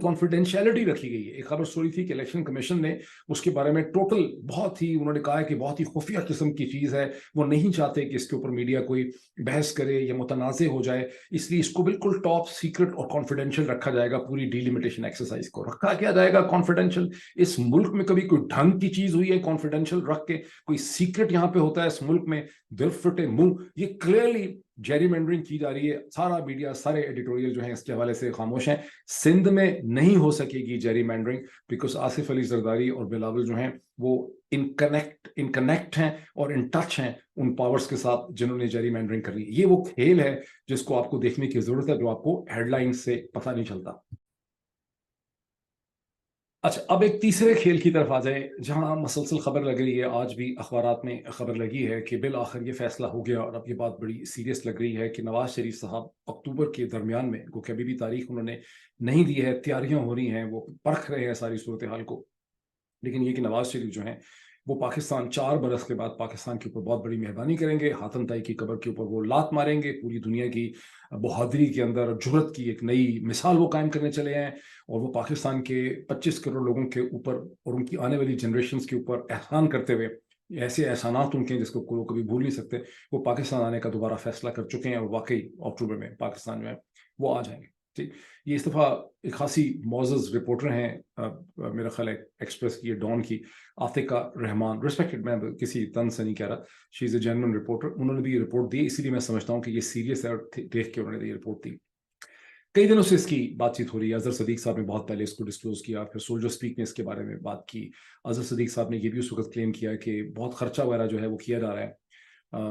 کانفیڈینشیلٹی رکھی گئی ہے. ایک خبر سنی تھی کہ الیکشن کمیشن نے اس کے بارے میں ٹوٹل انہوں نے کہا ہے کہ بہت ہی خفیہ قسم کی چیز ہے, وہ نہیں چاہتے کہ اس کے اوپر میڈیا کوئی بحث کرے یا متنازع ہو جائے, اس لیے اس کو بالکل ٹاپ سیکرٹ اور کانفیڈینشیل رکھا جائے گا. پوری ڈیلیمیٹیشن ایکسرسائز کو رکھا کیا جائے گا کانفیڈینشیل. اس ملک میں کبھی کوئی ڈھنگ کی چیز ہوئی ہے کانفیڈینشیل رکھ کے؟ کوئی سیکرٹ یہاں پہ ہوتا ہے اس ملک میں؟ دل فٹے منہ. یہ کلیئرلی جیری مینڈرنگ کی جا رہی ہے. سارا میڈیا, سارے ایڈیٹوریل جو ہیں اس کے حوالے سے خاموش ہیں. سندھ میں نہیں ہو سکے گی جیری مینڈرنگ بیکاز آصف علی زرداری اور بلاول جو ہیں وہ ان کنیکٹ ہیں اور ان ٹچ ہیں ان پاورز کے ساتھ جنہوں نے جیری مینڈرنگ کر لی. یہ وہ کھیل ہے جس کو آپ کو دیکھنے کی ضرورت ہے, جو آپ کو ہیڈ لائن سے پتہ نہیں چلتا. اچھا, اب ایک تیسرے کھیل کی طرف آ جائیں جہاں مسلسل خبر لگ رہی ہے, آج بھی اخبارات میں خبر لگی ہے کہ بالآخر یہ فیصلہ ہو گیا اور اب یہ بات بڑی سیریس لگ رہی ہے کہ نواز شریف صاحب اکتوبر کے درمیان میں, کو کبھی بھی تاریخ انہوں نے نہیں دی ہے, تیاریاں ہو رہی ہیں, وہ پرکھ رہے ہیں ساری صورتحال کو, لیکن یہ کہ نواز شریف جو ہیں وہ پاکستان 4 برس کے بعد پاکستان کے اوپر بہت بڑی مہربانی کریں گے. حاتم طائی کی قبر کے اوپر وہ لات ماریں گے, پوری دنیا کی بہادری کے اندر جرت کی ایک نئی مثال وہ قائم کرنے چلے ہیں, اور وہ پاکستان کے 25 کروڑ لوگوں کے اوپر اور ان کی آنے والی جنریشنز کے اوپر احسان کرتے ہوئے, ایسے احسانات ان کے جس کو وہ کبھی بھول نہیں سکتے, وہ پاکستان آنے کا دوبارہ فیصلہ کر چکے ہیں, اور واقعی اکتوبر میں پاکستان جو ہے وہ آ جائیں گے. ٹھیک, یہ اس دفعہ ایک خاصی معزز رپورٹر ہیں میرا خیال ہے ایکسپریس کی, ڈان کی, عاتقہ رحمان, ریسپیکٹڈ, میں کسی تن سے نہیں کہہ رہا, شی از اے جینوئن رپورٹر. انہوں نے بھی یہ رپورٹ دی, اسی لیے میں سمجھتا ہوں کہ یہ سیریس ہے, اور دیکھ کے انہوں نے یہ رپورٹ دی. کئی دنوں سے اس کی بات چیت ہو رہی ہے. اظہر صدیق صاحب نے بہت پہلے اس کو ڈسکلوز کیا, پھر سولجر سپیک نے اس کے بارے میں بات کی. اظہر صدیق صاحب نے یہ بھی اس وقت کلیم کیا کہ بہت خرچہ وغیرہ جو ہے وہ کیا جا رہا ہے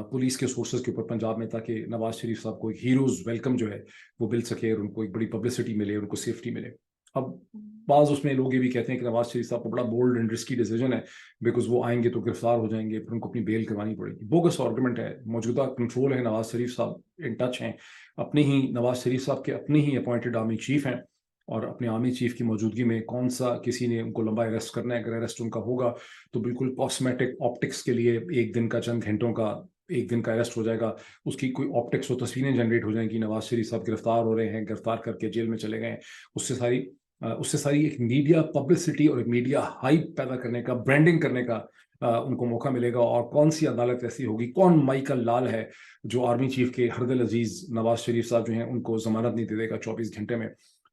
پولیس کے سورسز کے اوپر پنجاب میں, تاکہ نواز شریف صاحب کو ایک ہیروز ویلکم جو ہے وہ مل سکے, اور ان کو ایک بڑی پبلسٹی ملے, ان کو سیفٹی ملے. اب بعض اس میں لوگ یہ بھی کہتے ہیں کہ نواز شریف صاحب کو بڑا بولڈ اینڈ رسکی ڈیسیجن ہے, بیکاز وہ آئیں گے تو گرفتار ہو جائیں گے, پھر ان کو اپنی بیل کروانی پڑے گی. بوگس آرگومنٹ ہے. موجودہ کنٹرول ہے, نواز شریف صاحب ان ٹچ ہیں, اپنے ہی نواز شریف صاحب کے اپنے ہی اپوائنٹڈ آرمی چیف ہیں, اور اپنے آرمی چیف کی موجودگی میں کون سا کسی نے ان کو لمبا اریسٹ کرنا ہے. اگر اریسٹ ان کا ہوگا تو بالکل کاسمیٹک آپٹکس کے لیے ایک دن کا, چند گھنٹوں کا, ایک دن کا اریسٹ ہو جائے گا, اس کی کوئی آپٹکس و تصویریں جنریٹ ہو جائیں گی, نواز شریف صاحب گرفتار ہو رہے ہیں, گرفتار کر کے جیل میں چلے گئے ہیں. اس سے ساری ایک میڈیا پبلسٹی اور ایک میڈیا ہائپ پیدا کرنے کا, برانڈنگ کرنے کا ان کو موقع ملے گا. اور کون سی عدالت ایسی ہوگی, کون مائیکل لال ہے جو آرمی چیف کے ہردل عزیز نواز شریف صاحب جو ہیں ان کو ضمانت نہیں دے دے گا 24 گھنٹے میں.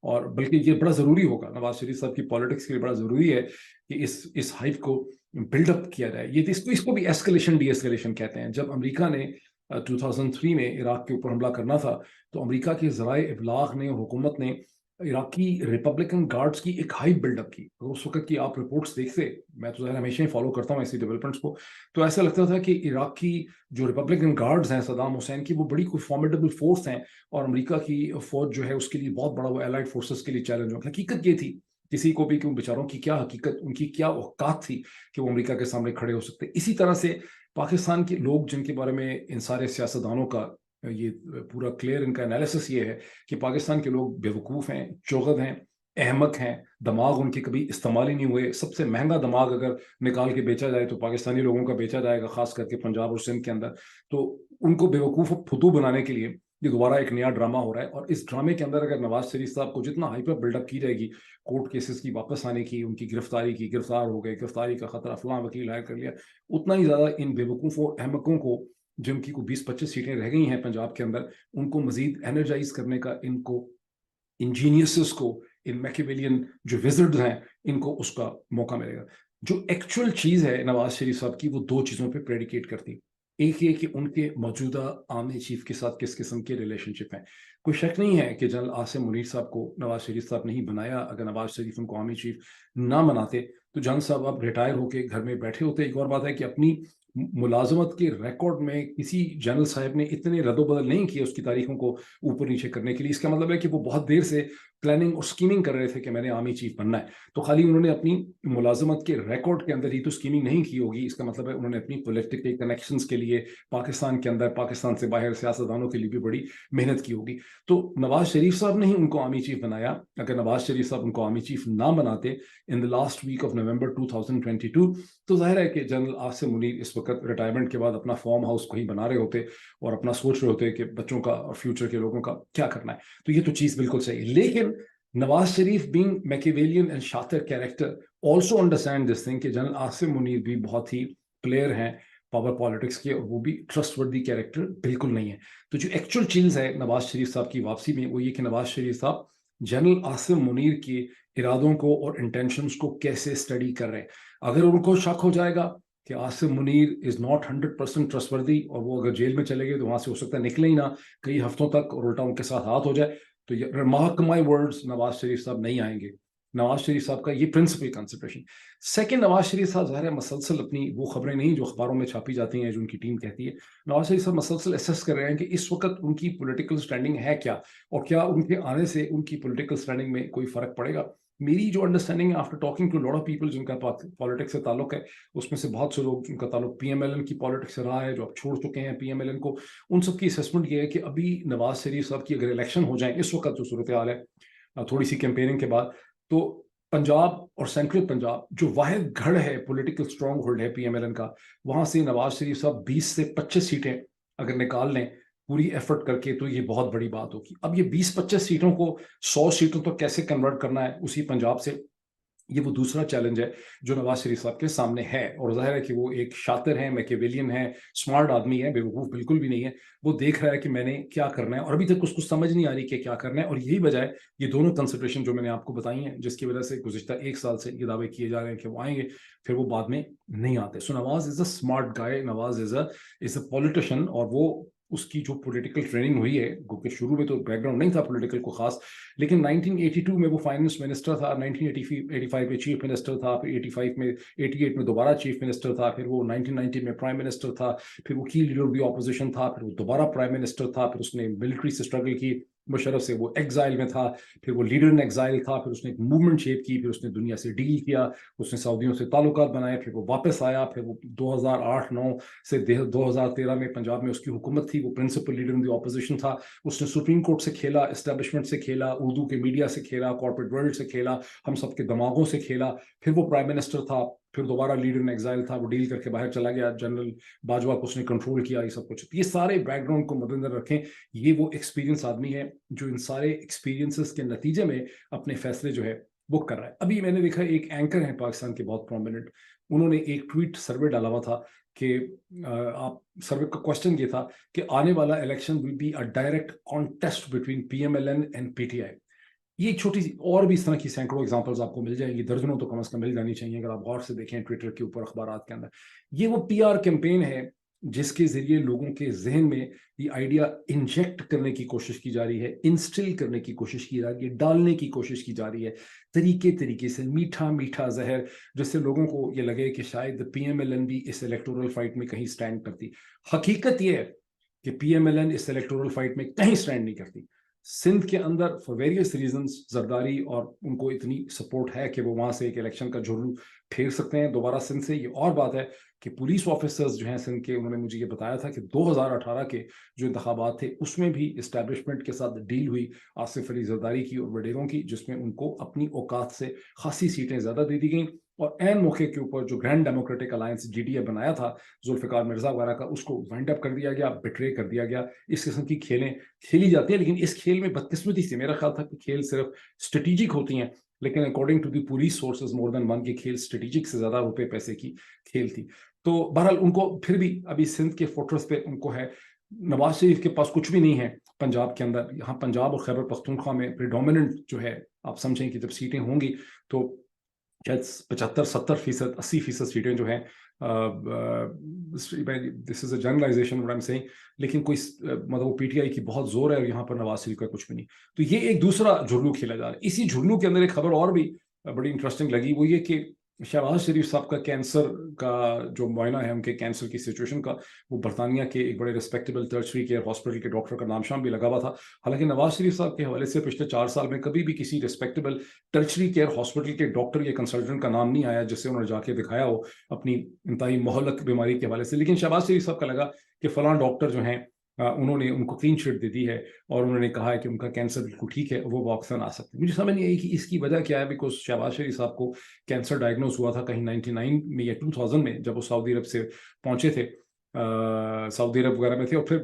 اور بلکہ یہ بڑا ضروری ہوگا, نواز شریف صاحب کی پالیٹکس کے لیے بڑا ضروری ہے کہ اس ہائپ کو بلڈ اپ کیا جائے. یہ اس کو بھی ایسکلیشن ڈی ایسکلیشن کہتے ہیں. جب امریکہ نے 2003 میں عراق کے اوپر حملہ کرنا تھا, تو امریکہ کے ذرائع ابلاغ نے, حکومت نے عراقی ریپبلکن گارڈز کی ایک ہائی بلڈ اپ کی. اس وقت کی آپ رپورٹس دیکھتے, میں تو ہمیشہ ہی فالو کرتا ہوں ایسی ڈیولپمنٹس کو, تو ایسا لگتا تھا کہ عراق کی جو ریپبلکن گارڈز ہیں صدام حسین کی, وہ بڑی کوئی فارمیڈیبل فورس ہیں, اور امریکہ کی فوج جو ہے اس کے لیے بہت بڑا وہ الائڈ فورسز کے لیے چیلنج ہو. حقیقت یہ تھی, کسی کو بھی کہ ان بیچاروں کی کیا حقیقت, ان کی کیا اوقات تھی کہ وہ امریکہ کے سامنے کھڑے ہو سکتے. اسی طرح سے پاکستان کے لوگ جن کے بارے میں ان سارے سیاستدانوں کا یہ پورا کلیئر ان کا انالیسس یہ ہے کہ پاکستان کے لوگ بیوقوف ہیں, چوغد ہیں, احمق ہیں, دماغ ان کے کبھی استعمال ہی نہیں ہوئے. سب سے مہنگا دماغ اگر نکال کے بیچا جائے تو پاکستانی لوگوں کا بیچا جائے گا, خاص کر کے پنجاب اور سندھ کے اندر. تو ان کو بیوقوف پھتو بنانے کے لیے یہ دوبارہ ایک نیا ڈرامہ ہو رہا ہے. اور اس ڈرامے کے اندر اگر نواز شریف صاحب کو جتنا ہائپر بلڈ اپ کی جائے گی, کورٹ کیسز کی واپس آنے کی, ان کی گرفتاری کی, گرفتار ہو گئے, گرفتاری کا خطرہ, فلاں وکیل ہائر کر لیا, اتنا ہی زیادہ ان بیوقوفوں احمقوں کو, جن کی کو 20-25 سیٹیں رہ گئی ہیں پنجاب کے اندر, ان کو مزید انرجائز کرنے کا, ان کو انجینئسز کو, ان میکیویلین جو وزرڈز ہیں, ان کو اس کا موقع ملے گا. جو ایکچوئل چیز ہے نواز شریف صاحب کی, وہ 2 چیزوں پہ پریڈیکیٹ کرتی. ایک یہ کہ ان کے موجودہ آرمی چیف کے ساتھ کس قسم کے ریلیشن شپ ہیں. کوئی شک نہیں ہے کہ جنرل عاصم منیر صاحب کو نواز شریف صاحب نہیں بنایا. اگر نواز شریف ان کو آرمی چیف نہ بناتے تو جنرل صاحب اب ریٹائر ہو کے گھر میں بیٹھے ہوتے. ایک اور بات ہے کہ اپنی ملازمت کے ریکارڈ میں کسی جنرل صاحب نے اتنے رد و بدل نہیں کیے اس کی تاریخوں کو اوپر نیچے کرنے کے لیے. اس کا مطلب ہے کہ وہ بہت دیر سے प्लानिंग और स्कीमिंग कर रहे थे कि मैंने आर्मी चीफ बनना है, तो खाली उन्होंने अपनी मुलाजमत के रिकॉर्ड के अंदर ही तो स्कीमिंग नहीं की होगी, इसका मतलब है उन्होंने अपनी पॉलिटिकल कनेक्शंस के लिए पाकिस्तान के अंदर, पाकिस्तान से बाहर सियासतदानों के लिए भी बड़ी मेहनत की होगी। तो नवाज शरीफ साहब ने ही उनको आर्मी चीफ बनाया। अगर नवाज शरीफ साहब उनको आर्मी चीफ ना बनाते in the last week of November 2022, तो जाहिर है कि जनरल आसिम मुनीर इस वक्त रिटायरमेंट के बाद अपना फार्म हाउस कहीं बना रहे होते और अपना सोच रहे होते कि बच्चों का और फ्यूचर के लोगों का क्या करना है। तो ये तो चीज़ बिल्कुल सही है, लेकिन Nawaz Sharif being Machiavellian and शातिर character also understand this thing कि जनरल आसिम मुनीर भी बहुत ही प्लेयर हैं पावर पॉलिटिक्स के, और वो भी ट्रस्टवर्दी कैरेक्टर बिल्कुल नहीं है। तो जो एक्चुअल चीज़ है नवाज शरीफ साहब की वापसी में, वो ये कि नवाज शरीफ साहब जनरल आसिम मुनीर के इरादों को और इंटेंशंस को कैसे स्टडी कर रहे हैं। अगर उनको शक हो जाएगा कि Asim Munir is not 100% trustworthy और वो अगर जेल में चले गए तो वहां से हो सकता है निकले ही ना कई हफ्तों तक और उल्टा उनके साथ हाथ हो जाए, तो mark my words, Nawaz Sharif साहब नहीं आएंगे। नवाज शरीफ साहब का ये principal consideration. Second, Nawaz Sharif साहब ज़ाहिर है मसलसल अपनी वो खबरें नहीं जो अखबारों में छापी जाती हैं जो उनकी टीम कहती है, नवाज शरीफ साहब मसलसल असेस कर रहे हैं कि इस वक्त उनकी पॉलिटिकल स्टैंडिंग है क्या, और क्या उनके आने से उनकी पॉलिटिकल स्टैंडिंग में कोई फर्क पड़ेगा। मेरी जो अंडरस्टैंडिंग है after talking to lot of people जिनका पॉलिटिक्स से ताल्लुक है, उसमें से बहुत से लोग जिनका ताल्लुक पीएमएलएन की पॉलिटिक्स से रहा है, जो अब छोड़ चुके हैं पीएमएलएन को, उन सब की असेसमेंट ये है कि अभी नवाज शरीफ साहब की अगर इलेक्शन हो जाए इस वक्त जो सूरत हाल है थोड़ी सी कैंपेनिंग के बाद, तो पंजाब और सेंट्रल पंजाब जो वाहिद गढ़ है, पॉलिटिकल स्ट्रॉन्ग होल्ड है पीएमएलएन का, वहां से नवाज शरीफ साहब 20 से 25 सीटें अगर निकाल लें पूरी एफर्ट करके, तो ये बहुत बड़ी बात होगी। अब ये 20-25 सीटों को 100 सीटों तक कैसे कन्वर्ट करना है उसी पंजाब से, ये वो दूसरा चैलेंज है जो नवाज शरीफ साहब के सामने है। और जाहिर है कि वो एक शातिर है, मैकियावेलियन है, स्मार्ट आदमी है, बेवकूफ़ बिल्कुल भी नहीं है। वो देख रहा है कि मैंने क्या करना है और अभी तक उसको समझ नहीं आ रही कि क्या करना है, और यही वजह है ये दोनों कंसिडरेशन जो मैंने आपको बताई हैं, जिसकी वजह से गुज़िश्ता 1 साल से ये दावे किए जा रहे हैं कि वो आएंगे, फिर वो बाद में नहीं आते। So Nawaz is a smart guy, Nawaz is a politician, और वो उसकी जो पॉलिटिकल ट्रेनिंग हुई है, क्योंकि शुरू में तो बैकग्राउंड नहीं था पॉलिटिकल को खास, लेकिन 1982 में वो फाइनेंस मिनिस्टर था, 1985 में चीफ मिनिस्टर था, फिर 88 में दोबारा चीफ मिनिस्टर था, फिर वो 1990 में प्राइम मिनिस्टर था, फिर वो की लीडर भी ऑपोजिशन था, फिर वो दोबारा प्राइम मिनिस्टर था, फिर उसने मिलिट्री से स्ट्रगल की मुशर्रफ से, वो एग्जाइल में था, फिर वो लीडर इन एग्जाइल था, फिर उसने एक मूवमेंट शेप की, फिर उसने दुनिया से डील किया, उसने सऊदियों से ताल्लुकात बनाए, फिर वो वापस आया, फिर वो 2008-9 से 2013 में पंजाब में उसकी हुकूमत थी, वो principal leader in the opposition था, उसने सुप्रीम कोर्ट से खेला, एस्टेब्लिशमेंट से खेला, उर्दू के मीडिया से खेला, कॉर्पोरेट वर्ल्ड से खेला, हम सबके दिमागों से खेला, फिर वो प्राइम मिनिस्टर था, फिर दोबारा लीडर इन एग्जाइल था, वो डील करके बाहर चला गया, जनरल बाजवा को उसने कंट्रोल किया, ये सब कुछ। ये सारे बैकग्राउंड को मद्देनजर रखें, ये वो एक्सपीरियंस आदमी है जो इन सारे एक्सपीरियंसेस के नतीजे में अपने फैसले जो है वो कर रहा है। अभी मैंने देखा एक एंकर है पाकिस्तान के बहुत प्रोमिनेंट, उन्होंने एक ट्वीट सर्वे डाला हुआ था कि आप सर्वे का क्वेश्चन ये था कि आने वाला election will be a direct contest between PMLN and PTI. ये एक छोटी सी, और भी इस तरह की सैकड़ों एग्जांपल्स आपको मिल जाएंगी, दर्जनों तो कम से कम मिल जानी चाहिए अगर आप गौर से देखें ट्विटर के ऊपर, अखबारात के अंदर। ये वो पीआर कैंपेन है जिसके जरिए लोगों के जहन में ये आइडिया इंजेक्ट करने की कोशिश की जा रही है, इंस्टिल करने की कोशिश की जा रही है, डालने की कोशिश की जा रही है तरीके से, मीठा मीठा जहर, जिससे लोगों को ये लगे कि शायद पीएमएलएन भी इस इलेक्टोरल फाइट में कहीं स्टैंड करती। हकीकत ये है कि पीएमएलएन इस इलेक्टोरल फाइट में कहीं स्टैंड नहीं करती। सिंध के अंदर फॉर वेरियस रीजंस जरदारी और उनको इतनी सपोर्ट है कि वो वहां से एक इलेक्शन का झुर्रू फेर सकते हैं दोबारा सिंध से। ये और बात है कि पुलिस ऑफिसर्स जो हैं सिंध के, उन्होंने मुझे ये बताया था कि 2018 के जो इंतखाबात थे उसमें भी इस्टेब्लिशमेंट के साथ डील हुई आसिफ अली जरदारी की और वडेरों की, जिसमें उनको अपनी औकात से खासी सीटें ज्यादा दे दी गई, और एन मौके के ऊपर जो ग्रैंड डेमोक्रेटिक अलायंस जीडीए बनाया था जुल्फिकार मिर्जा वगैरह का, उसको वाइंड अप कर दिया गया, बिट्रे कर दिया गया। इस किस्म की खेलें खेली जाती हैं, लेकिन इस खेल में बदकिस्मती से मेरा ख्याल था कि खेल सिर्फ स्ट्रेटेजिक होती हैं, लेकिन according to the police sources more than one, की खेल स्ट्रेटेजिक से ज्यादा रुपए पैसे की खेल थी। तो बहरहाल उनको फिर भी अभी सिंध के फोर्ट्रेस पे उनको है, नवाज शरीफ के पास कुछ भी नहीं है पंजाब के अंदर। यहाँ पंजाब और खैबर पख्तूनख्वा में प्रिडोमिनेंट जो है, आप समझें कि जब सीटें होंगी तो शायद 75-70%, 80% सीटें जो हैं, this is a generalization what I am saying, लेकिन कोई मतलब वो पीटीआई की बहुत जोर है और यहाँ पर नवाज शरीफ का कुछ भी नहीं। तो ये एक दूसरा झुर्लू खेला जा रहा है। इसी झुर्लू के अंदर एक खबर और भी बड़ी इंटरेस्टिंग लगी, वो ये कि शहबाज शरीफ साहब का कैंसर का जो मुआयना है, उनके कैंसर की सिचुएशन का, वो बरतानिया के एक बड़े रिस्पेक्टेबल टर्शरी केयर हॉस्पिटल के डॉक्टर का नाम शाम भी लगा हुआ था। हालांकि नवाज शरीफ साहब के हवाले से पिछले 4 साल में कभी भी किसी रिस्पेक्टेबल टर्शरी केयर हॉस्पिटल के डॉक्टर या कंसल्टेंट का नाम नहीं आया जिससे उन्होंने जाके दिखाया हो अपनी इंतहाई मोहलक बीमारी के हवाले से। लेकिन शहबाज शरीफ साहब का लगा कि फलां डॉक्टर जो हैं उन्होंने उनको क्लीन चिट दे दी है और उन्होंने कहा है कि उनका कैंसर बिल्कुल ठीक है, वो वापसन आ सकते हैं। मुझे समझ नहीं आई कि इसकी वजह क्या है, बिकॉज शहबाज शरीफ साहब को कैंसर डायग्नोज हुआ था कहीं 99 में या 2000 में, जब वो सऊदी अरब से पहुंचे थे, सऊदी अरब वगैरह में थे, और फिर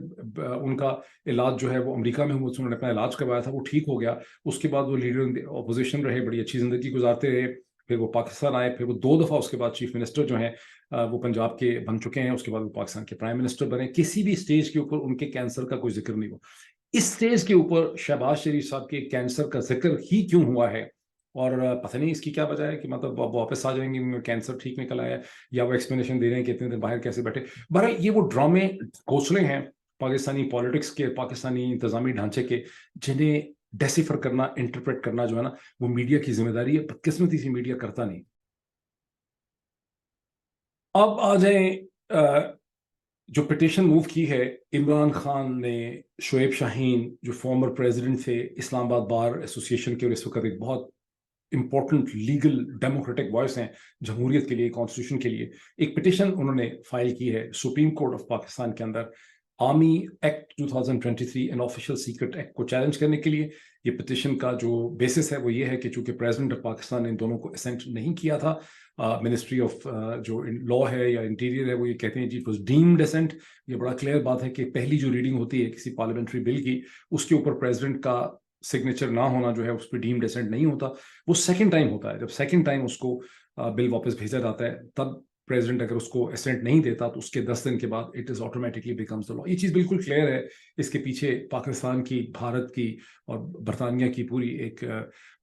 उनका इलाज जो है वो अमेरिका में हुआ, उन्होंने अपना इलाज करवाया था, वो ठीक हो गया। उसके बाद वो लीडर ऑपोजिशन रहे, बड़ी अच्छी जिंदगी गुजारते रहे। फिर वो पाकिस्तान आए, फिर वो 2 दफा उसके बाद चीफ मिनिस्टर जो हैं वो पंजाब के बन चुके हैं। उसके बाद वो पाकिस्तान के प्राइम मिनिस्टर बने। किसी भी स्टेज के ऊपर उनके कैंसर का कोई जिक्र नहीं हुआ। इस स्टेज के ऊपर शहबाज शरीफ साहब के कैंसर का जिक्र ही क्यों हुआ है, और पता नहीं इसकी क्या वजह है कि मतलब वापस आ जाएंगे, उनका कैंसर ठीक निकल आया है, या वो एक्सप्लेनेशन दे रहे हैं कि इतने दिन बाहर कैसे बैठे। बहरहाल ये वो ड्रामे घोंसले हैं पाकिस्तानी पॉलिटिक्स के, पाकिस्तानी इंतजामी ढांचे के, जिन्हें डेसिफर करना, इंटरप्रेट करना जो है ना, वो मीडिया की जिम्मेदारी है। बदकिस्मती से मीडिया करता नहीं। अब आ जाए जो पिटीशन मूव की है इमरान खान ने, शोएब शाहीन जो फॉर्मर प्रेसिडेंट थे इस्लामाबाद बार एसोसिएशन के, और इस वक्त एक बहुत इंपॉर्टेंट लीगल डेमोक्रेटिक वॉइस हैं जमहूरियत के लिए, कॉन्स्टिट्यूशन के लिए, एक पिटीशन उन्होंने फाइल की है सुप्रीम कोर्ट ऑफ पाकिस्तान के अंदर army act 2023 and official secret act को चैलेंज करने के लिए। ये पिटीशन का जो बेसिस है वो ये है कि चूंकि प्रेसिडेंट ऑफ पाकिस्तान ने इन दोनों को असेंट नहीं किया था, मिनिस्ट्री ऑफ जो लॉ है या इंटीरियर है वो ये कहते हैं जी इट वाज डीम्ड असेंट। ये बड़ा क्लियर बात है कि पहली जो रीडिंग होती है किसी पार्लियामेंट्री बिल की, उसके ऊपर प्रेसिडेंट का सिग्नेचर ना होना जो है उस पर डीम्ड असेंट नहीं होता। वो सेकंड टाइम होता है, जब सेकंड टाइम उसको बिल वापस भेजा जाता है, तब प्रेसिडेंट अगर उसको असेंट नहीं देता तो उसके 10 दिन के बाद it is automatically becomes the law. ये चीज बिल्कुल क्लियर है। इसके पीछे पाकिस्तान की, भारत की और बरतानिया की पूरी एक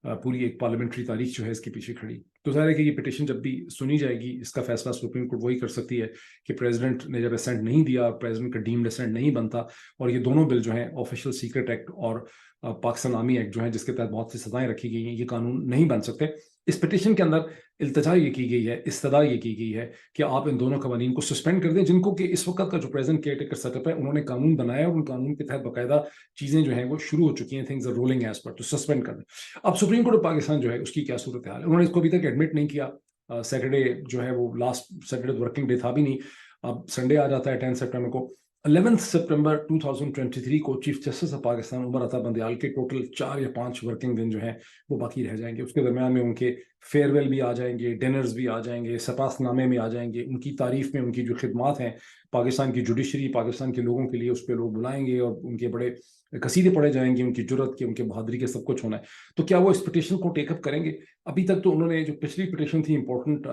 पार्लियामेंट्री तारीख जो है इसके पीछे खड़ी। तो जाहिर है कि ये पिटीशन जब भी सुनी जाएगी, इसका फैसला सुप्रीम कोर्ट वही कर सकती है कि प्रेसिडेंट ने जब असेंट नहीं दिया, प्रेसिडेंट का डीम्ड असेंट नहीं बनता, और ये दोनों बिल जो हैं ऑफिशियल सीक्रेट एक्ट और पाकिस्तान आर्मी एक्ट जो है जिसके तहत बहुत सी सजाएं रखी गई हैं, ये कानून नहीं बन सकते। इस पिटीशन के अंदर इल्तजा ये की गई है, इस्तदा ये की गई है कि आप इन दोनों कवानीन को सस्पेंड कर दें, जिनको कि इस वक्त का जो प्रेजेंट केयर टेकर सेटअप है उन्होंने कानून बनाया, और उन कानून के तहत बाकायदा चीजें जो हैं वो शुरू हो चुकी हैं, things are rolling as per, तो सस्पेंड कर दें। अब सुप्रीम कोर्ट ऑफ पाकिस्तान जो है उसकी क्या सूरत हाल है, उन्होंने इसको अभी तक एडमिट नहीं किया। सैटरडे जो है वो लास्ट सैटरडे वर्किंग डे था भी नहीं। अब संडे आ जाता है 10 सितंबर को। 11 सितंबर 2023 को chief justice of Pakistan Umar Ata Bandial के टोटल 4 या 5 वर्किंग दिन जो हैं वो बाकी रह जाएंगे। उसके दरमियान में उनके फेयरवेल भी आ जाएंगे, डिनर्स भी आ जाएंगे, सपासनामे में आ जाएंगे, उनकी तारीफ में उनकी जो खिदमात हैं पाकिस्तान की जुडिशरी, पाकिस्तान के लोगों के लिए, उस पर लोग बुलाएंगे और उनके बड़े कसीदे पढ़े जाएंगे, उनकी जुर्रत के, उनके बहादुरी के, सब कुछ होना है। तो क्या वो इस पिटीशन को टेकअप करेंगे? अभी तक तो उन्होंने जो पिछली पिटीशन थी इंपॉर्टेंट,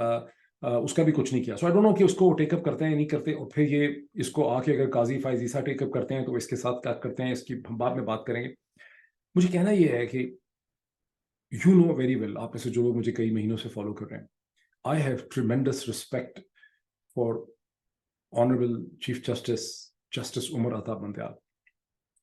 उसका भी कुछ नहीं किया। सो आई डोंट नो कि उसको टेकअप करते हैं या नहीं करते, और फिर ये इसको आके अगर काजी फायजीसा टेकअप करते हैं तो इसके साथ क्या करते हैं इसकी हम बाद में बात करेंगे। मुझे कहना ये है कि यू नो वेरी वेल, आप में से जो लोग मुझे कई महीनों से फॉलो कर रहे हैं, I have tremendous respect for honourable chief justice justice Umar Ata Bandial.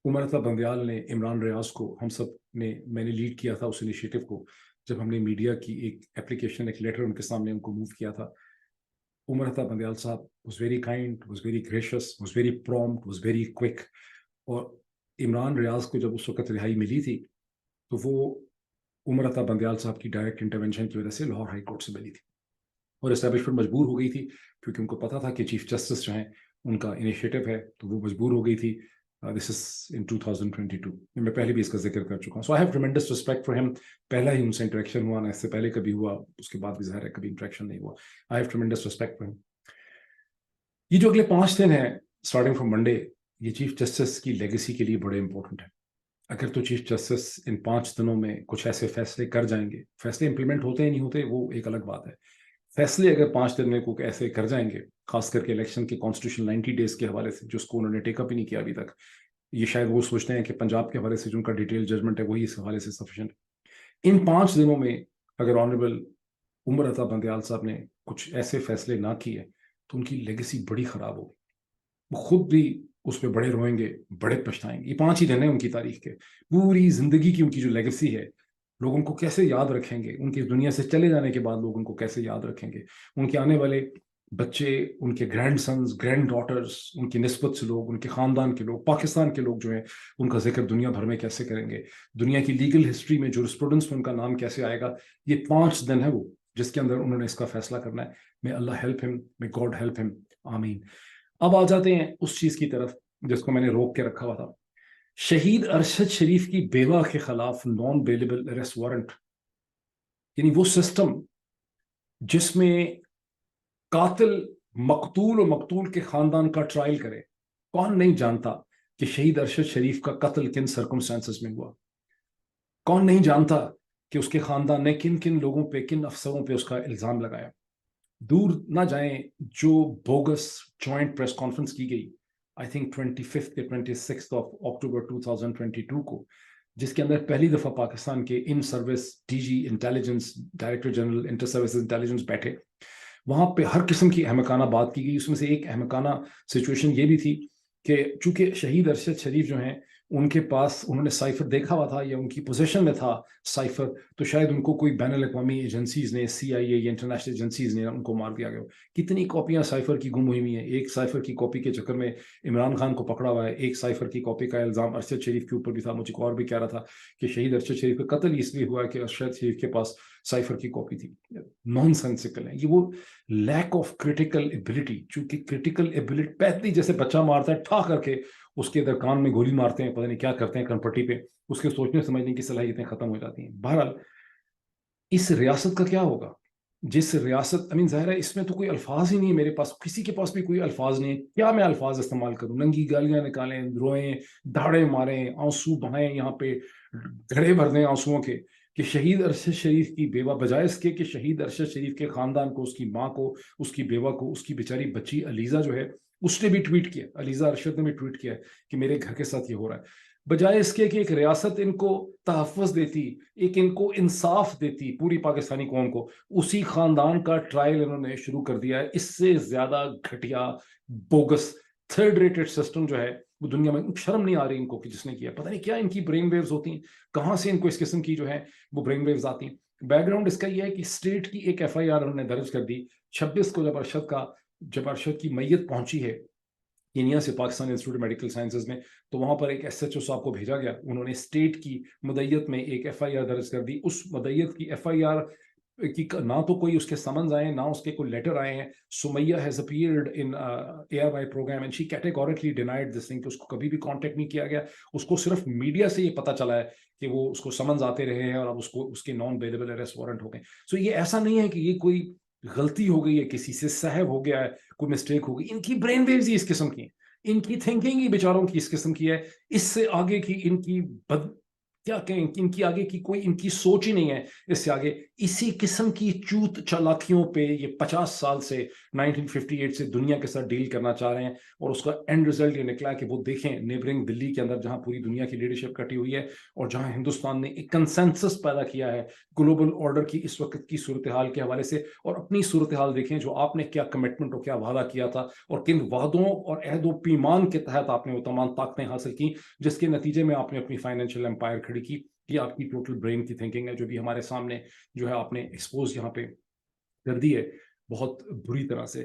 Umar Ata Bandial ने इमरान रियाज को, हम सब ने, मैंने लीड किया था उस इनिशिएटिव को, जब हमने मीडिया की एक एप्लीकेशन, एक लेटर उनके सामने उनको मूव किया था। उमर अता बंदयाल साहब was very kind, was very gracious, was very prompt, was very quick। और इमरान रियाज को जब उस वक्त रिहाई मिली थी तो वो उमर अता बंदयाल साहब की डायरेक्ट इंटरवेंशन की वजह से लाहौर हाई कोर्ट से मिली थी, और एस्टैब्लिशमेंट मजबूर हो गई थी क्योंकि उनको पता था कि चीफ जस्टिस जो हैं उनका इनिशिएटिव है, तो वो मजबूर हो गई थी। This is in 2022। मैं पहले भी इसका जिक्र कर चुका हूँ। So I have tremendous respect for him. पहला ही उनसे इंटरेक्शन हुआ ना, इससे पहले कभी हुआ, उसके बाद भी ज़ाहिर है कभी इंटरेक्शन नहीं हुआ। आई have tremendous respect for him. ये जो अगले 5 दिन हैं स्टार्टिंग फ्रॉम मंडे, ये चीफ जस्टिस की लेगेसी के लिए बड़े इंपॉर्टेंट है। अगर तो चीफ जस्टिस इन 5 दिनों में कुछ ऐसे फैसले कर जाएंगे, फैसले इंप्लीमेंट होते हैं नहीं होते वो एक अलग बात है, फैसले अगर 5 दिन में कुछ ऐसे कर जाएंगे, खास करके इलेक्शन के कॉन्स्टिट्यूशन 90 डेज के हवाले से, जिसको उन्होंने टेकअप ही नहीं किया अभी तक। ये शायद वो सोचते हैं कि पंजाब के हवाले से जो उनका डिटेल जजमेंट है वही इस हवाले से सफिशिएंट। इन 5 दिनों में अगर ऑनरेबल उमर अता बंदयाल साहब ने कुछ ऐसे फैसले ना किए तो उनकी लेगेसी बड़ी खराब होगी। वो खुद भी उस पर बड़े रोएंगे, बड़े पछताएंगे। ये 5 ही दिन है उनकी तारीख के, पूरी जिंदगी की उनकी जो लेगेसी है लोग उनको कैसे याद रखेंगे, उनकी दुनिया से चले जाने के बाद लोग उनको कैसे याद रखेंगे, उनके आने वाले बच्चे, उनके ग्रैंड सन्स, ग्रैंड डॉटर्स, उनकी निस्बत से लोग, उनके ख़ानदान के लोग, पाकिस्तान के लोग जो हैं उनका जिक्र दुनिया भर में कैसे करेंगे, दुनिया की लीगल हिस्ट्री में, जुरिस्प्रूडेंस में उनका नाम कैसे आएगा। ये 5 दिन है वो जिसके अंदर उन्होंने इसका फैसला करना है। May Allah help him, may God help him, आमीन। अब आ जाते हैं उस चीज़ की तरफ जिसको मैंने रोक के रखा हुआ था। शहीद अरशद शरीफ की बेवा के खिलाफ नॉन बेलेबल अरेस्ट वारंट, यानी वो सिस्टम जिसमें कातिल मकतूल और मकतूल के खानदान का ट्रायल करे। कौन नहीं जानता कि शहीद अरशद शरीफ का कत्ल किन सर्कमस्टांसेस में हुआ? कौन नहीं जानता कि उसके खानदान ने किन किन लोगों पे, किन अफसरों पे उसका इल्जाम लगाया? दूर ना जाएं, जो बोगस जॉइंट प्रेस कॉन्फ्रेंस की गई आई थिंक 25 या 26 अक्टूबर 2022 को, जिसके अंदर पहली दफा पाकिस्तान के in service DG intelligence, director general inter service intelligence बैठे, वहां पे हर किस्म की अहमकाना बात की गई। उसमें से एक अहमकाना सिचुएशन ये भी थी कि चूंकि शहीद अरशद शरीफ जो हैं उनके पास, उन्होंने साइफर देखा हुआ था या उनकी पोजीशन में था साइफर, तो शायद उनको कोई बैन अवी एजेंसीज ने, CIA या इंटरनेशनल एजेंसीज ने उनको मार दिया गया। कितनी कॉपियां साइफर की गुम हुई हैं। एक साइफर की कॉपी के चक्कर में इमरान खान को पकड़ा हुआ है, एक साइफर की कॉपी का इल्जाम अरशद शरीफ के ऊपर भी था। मुझे और भी कह रहा था कि शहीद अरशद शरीफ का कत्ल इसलिए हुआ कि अरशद शरीफ के पास साइफर की कॉपी थी। नॉन सेंसिकल है ये। वो लैक ऑफ क्रिटिकल एबिलिटी, चूंकि क्रिटिकल एबिलिटी पैतली जैसे बच्चा मारता है ठा करके, उसके इधर कान में गोली मारते हैं, पता नहीं क्या करते हैं कनपट्टी पे, उसके सोचने समझने की सलाहियतें खत्म हो जाती हैं। बहरहाल इस रियासत का क्या होगा? जिस रियासत, आई मीन जाहिर है इसमें तो कोई अल्फाज ही नहीं है मेरे पास, किसी के पास भी कोई अल्फाज नहीं है। क्या मैं अल्फाज इस्तेमाल करूं? नंगी गालियां निकालें, रोएं, दाड़े मारें, आंसू बहाएं, यहाँ पे घड़े भर दें आंसुओं के, कि शहीद अरशद शरीफ की बेवा, बजाय इसके कि शहीद अरशद शरीफ के खानदान को, उसकी माँ को, उसकी बेवा को, उसकी बेचारी बच्ची अलीजा जो है उसने भी ट्वीट किया, अलीजा अरशद ने भी ट्वीट किया कि मेरे घर के साथ ये हो रहा है, बजाय इसके कि एक रियासत इनको तहफ़्फ़ुज़ देती, एक इनको इंसाफ देती पूरी पाकिस्तानी कौम को, उसी खानदान का ट्रायल इन्होंने शुरू कर दिया है। इससे ज्यादा घटिया, बोगस, थर्ड रेटेड सिस्टम जो है वो दुनिया में, शर्म नहीं आ रही इनको कि जिसने किया। पता नहीं क्या इनकी ब्रेन वेव्स होती हैं, कहाँ से इनको इस किस्म की जो है वो ब्रेन वेव्स आती हैं। बैकग्राउंड इसका यह है कि स्टेट की एक FIR उन्होंने दर्ज कर दी 26 को, जब अरशद की मैयत पहुंची है केनिया से Pakistan institute of medical sciences में, तो वहां पर एक SHO साहब को भेजा गया। उन्होंने स्टेट की मुदैयत में एक FIR दर्ज कर दी। उस मुदैयत की FIR की ना तो कोई उसके समन्स आए, ना उसके कोई लेटर आए हैं। Sumaiya has appeared in ARY programme and she categorically denied this thing, कि उसको कभी भी कांटेक्ट नहीं किया गया। उसको सिर्फ मीडिया से ये पता चला है कि वो, उसको समन्स आते रहे हैं और अब उसको उसके नॉन बेलेबल अरेस्ट वारंट हो गए। सो ये ऐसा नहीं है कि ये कोई गलती हो गई है, किसी से सहब हो गया है, कोई मिस्टेक हो गई। इनकी ब्रेन वेव्स ही इस किस्म की हैं, इनकी थिंकिंग ही बेचारों की इस किस्म की है। इससे आगे की इनकी क्या कहें, इनकी आगे की कोई इनकी सोच ही नहीं है। इससे आगे इसी किस्म की चूत चालाकियों पे ये 50 साल से 1958 से दुनिया के साथ डील करना चाह रहे हैं, और उसका एंड रिजल्ट ये निकला कि वो देखें नेबरिंग दिल्ली के अंदर, जहां पूरी दुनिया की लीडरशिप कटी हुई है और जहां हिंदुस्तान ने एक कंसेंसस पैदा किया है ग्लोबल ऑर्डर की इस वक्त की सूरत हाल के हवाले से। और अपनी सूरत हाल देखें, जो आपने क्या कमिटमेंट और क्या वादा किया था, और किन वादों और अहदो पैमान के तहत आपने वो तमाम ताकतें हासिल की, जिसके नतीजे में आपने अपनी फाइनेंशियल एम्पायर खड़ी की। ये आपकी टोटल ब्रेन की थिंकिंग है, जो भी हमारे सामने जो है आपने एक्सपोज यहाँ पे कर दी है बहुत बुरी तरह से।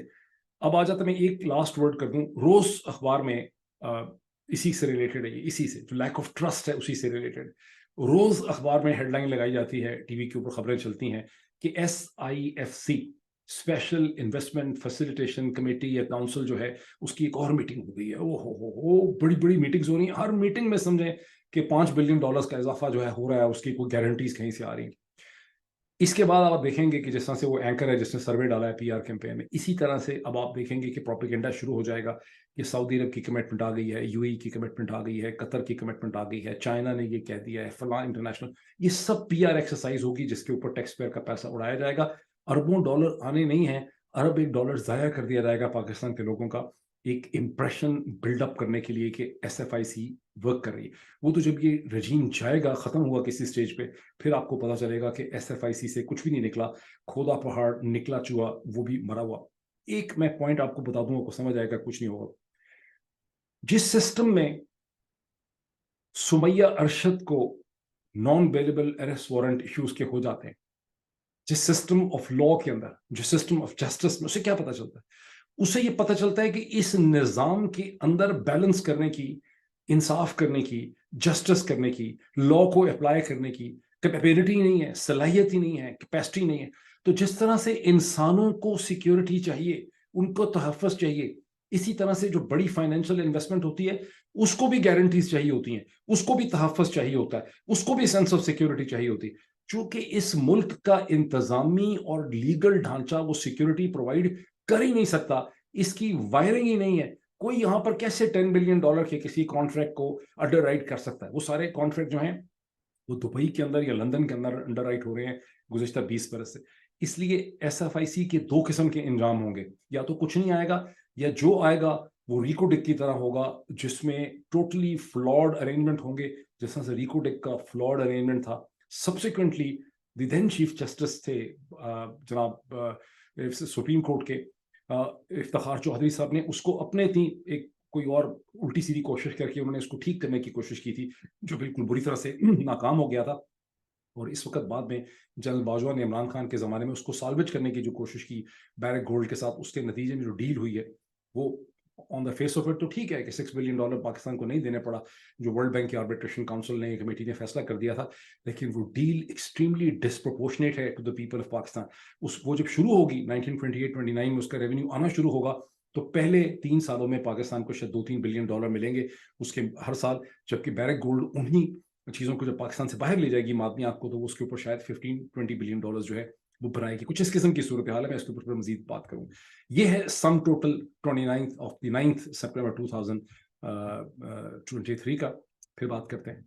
अब आ जाता, मैं एक लास्ट वर्ड कर दूं, रोज अखबार में इसी से रिलेटेड है, ये इसी से जो लैक ऑफ ट्रस्ट है उसी से रिलेटेड, रोज अखबार में हेडलाइन लगाई जाती है, टीवी के ऊपर खबरें चलती हैं कि SIFC, special investment facilitation committee या काउंसिल जो है, उसकी एक और मीटिंग हो गई है। ओ हो, बड़ी बड़ी मीटिंग्स हो रही हैं। हर मीटिंग में समझें कि $5 बिलियन का इजाफा जो है हो रहा है, उसकी कोई गारंटीज कहीं से आ रही हैं। इसके बाद आप देखेंगे कि जिस तरह से वो एंकर है जिसने सर्वे डाला है PR कैंपेन में, इसी तरह से अब आप देखेंगे कि प्रोपेगेंडा शुरू हो जाएगा कि सऊदी अरब की कमिटमेंट आ गई है, UAE की कमिटमेंट आ गई है, कतर की कमिटमेंट आ गई है, चाइना ने ये कह दिया है, फलां इंटरनेशनल। ये सब PR एक्सरसाइज होगी जिसके ऊपर टैक्स पेयर का पैसा उड़ाया जाएगा। अरबों डॉलर आने नहीं है, अरब एक डॉलर जाया कर दिया जाएगा पाकिस्तान के लोगों का, एक इंप्रेशन बिल्डअप करने के लिए कि SFIC वर्क कर रही है। वो तो जब ये रजीम जाएगा, खत्म हुआ किसी स्टेज पे, फिर आपको पता चलेगा कि SFIC से कुछ भी नहीं निकला, खोदा पहाड़ निकला चूहा, वो भी मरा हुआ। एक मैं पॉइंट आपको बता दूं, आपको समझ आएगा कुछ नहीं होगा। जिस सिस्टम में सुमैया अरशद को non bailable arrest warrant issues के हो जाते हैं, जिस सिस्टम ऑफ लॉ के अंदर, जो सिस्टम ऑफ जस्टिस में, उसे क्या पता चलता है? उसे ये पता चलता है कि इस निज़ाम के अंदर बैलेंस करने की, इंसाफ करने की, जस्टिस करने की, लॉ को अप्लाई करने की कैपेबिलिटी नहीं है, सलाहियत ही नहीं है, कैपेसिटी नहीं है। तो जिस तरह से इंसानों को सिक्योरिटी चाहिए, उनको तहफ़्फ़ुज़ चाहिए, इसी तरह से जो बड़ी फाइनेंशियल इन्वेस्टमेंट होती है, उसको भी गारंटीज चाहिए होती हैं, उसको भी तहफ़्फ़ुज़ चाहिए होता है, उसको भी सेंस ऑफ सिक्योरिटी चाहिए होती है। चूंकि इस मुल्क का इंतजामी और लीगल ढांचा वो सिक्योरिटी प्रोवाइड कर ही नहीं सकता, इसकी वायरिंग ही नहीं है, कोई यहाँ पर कैसे $10 बिलियन के किसी कॉन्ट्रैक्ट को अंडर राइट कर सकता है? वो सारे कॉन्ट्रैक्ट जो हैं वो दुबई के अंदर या लंदन के अंदर अंडर राइट हो रहे हैं गुज़िश्ता 20 बरस से। इसलिए एसएफआईसी के 2 किस्म के इंजाम होंगे, या तो कुछ नहीं आएगा, या जो आएगा वो रिको डिक की तरह होगा, जिसमें टोटली फ्लॉड अरेंजमेंट होंगे, जिस तरह से रिको डिक का फ्लॉड अरेंजमेंट था। Subsequently the then chief justice थे जनाब सुप्रीम कोर्ट के इफ्तिखार चौधरी साहब ने उसको अपने थी एक कोई और उल्टी सीधी कोशिश करके उन्होंने इसको ठीक करने की कोशिश की थी, जो बिल्कुल बुरी तरह से नाकाम हो गया था। और इस वक्त बाद में जनरल बाजवा ने इमरान खान के ज़माने में उसको साल्वेज करने की जो कोशिश की बैरक गोल्ड के साथ, उसके नतीजे में जो डील हुई है वो on the face of it तो ठीक है कि $6 बिलियन पाकिस्तान को नहीं देने पड़ा, जो वर्ल्ड बैंक की आर्बिट्रेशन काउंसिल ने कमेटी ने फैसला कर दिया था, लेकिन वो डील एक्सट्रीमली डिस्प्रोपोर्शनेट है to the people of Pakistan. वो जब शुरू होगी 1928-29 में उसका रेवेन्यू आना शुरू होगा, तो पहले 3 सालों में पाकिस्तान को शायद $2-3 बिलियन मिलेंगे उसके हर साल, जबकि बैरक गोल्ड उन्हीं चीज़ों को जब पाकिस्तान से बाहर ले जाएगी मादनियात को, तो वो उसके ऊपर शायद $15-20 बिलियन जो है वो बनाएगी। कुछ इस किस्म की सूरत हाल है, मैं इसके ऊपर मजीद बात करूँ। ये है sum total 29 of the 9th सितंबर 2023 का। फिर बात करते हैं।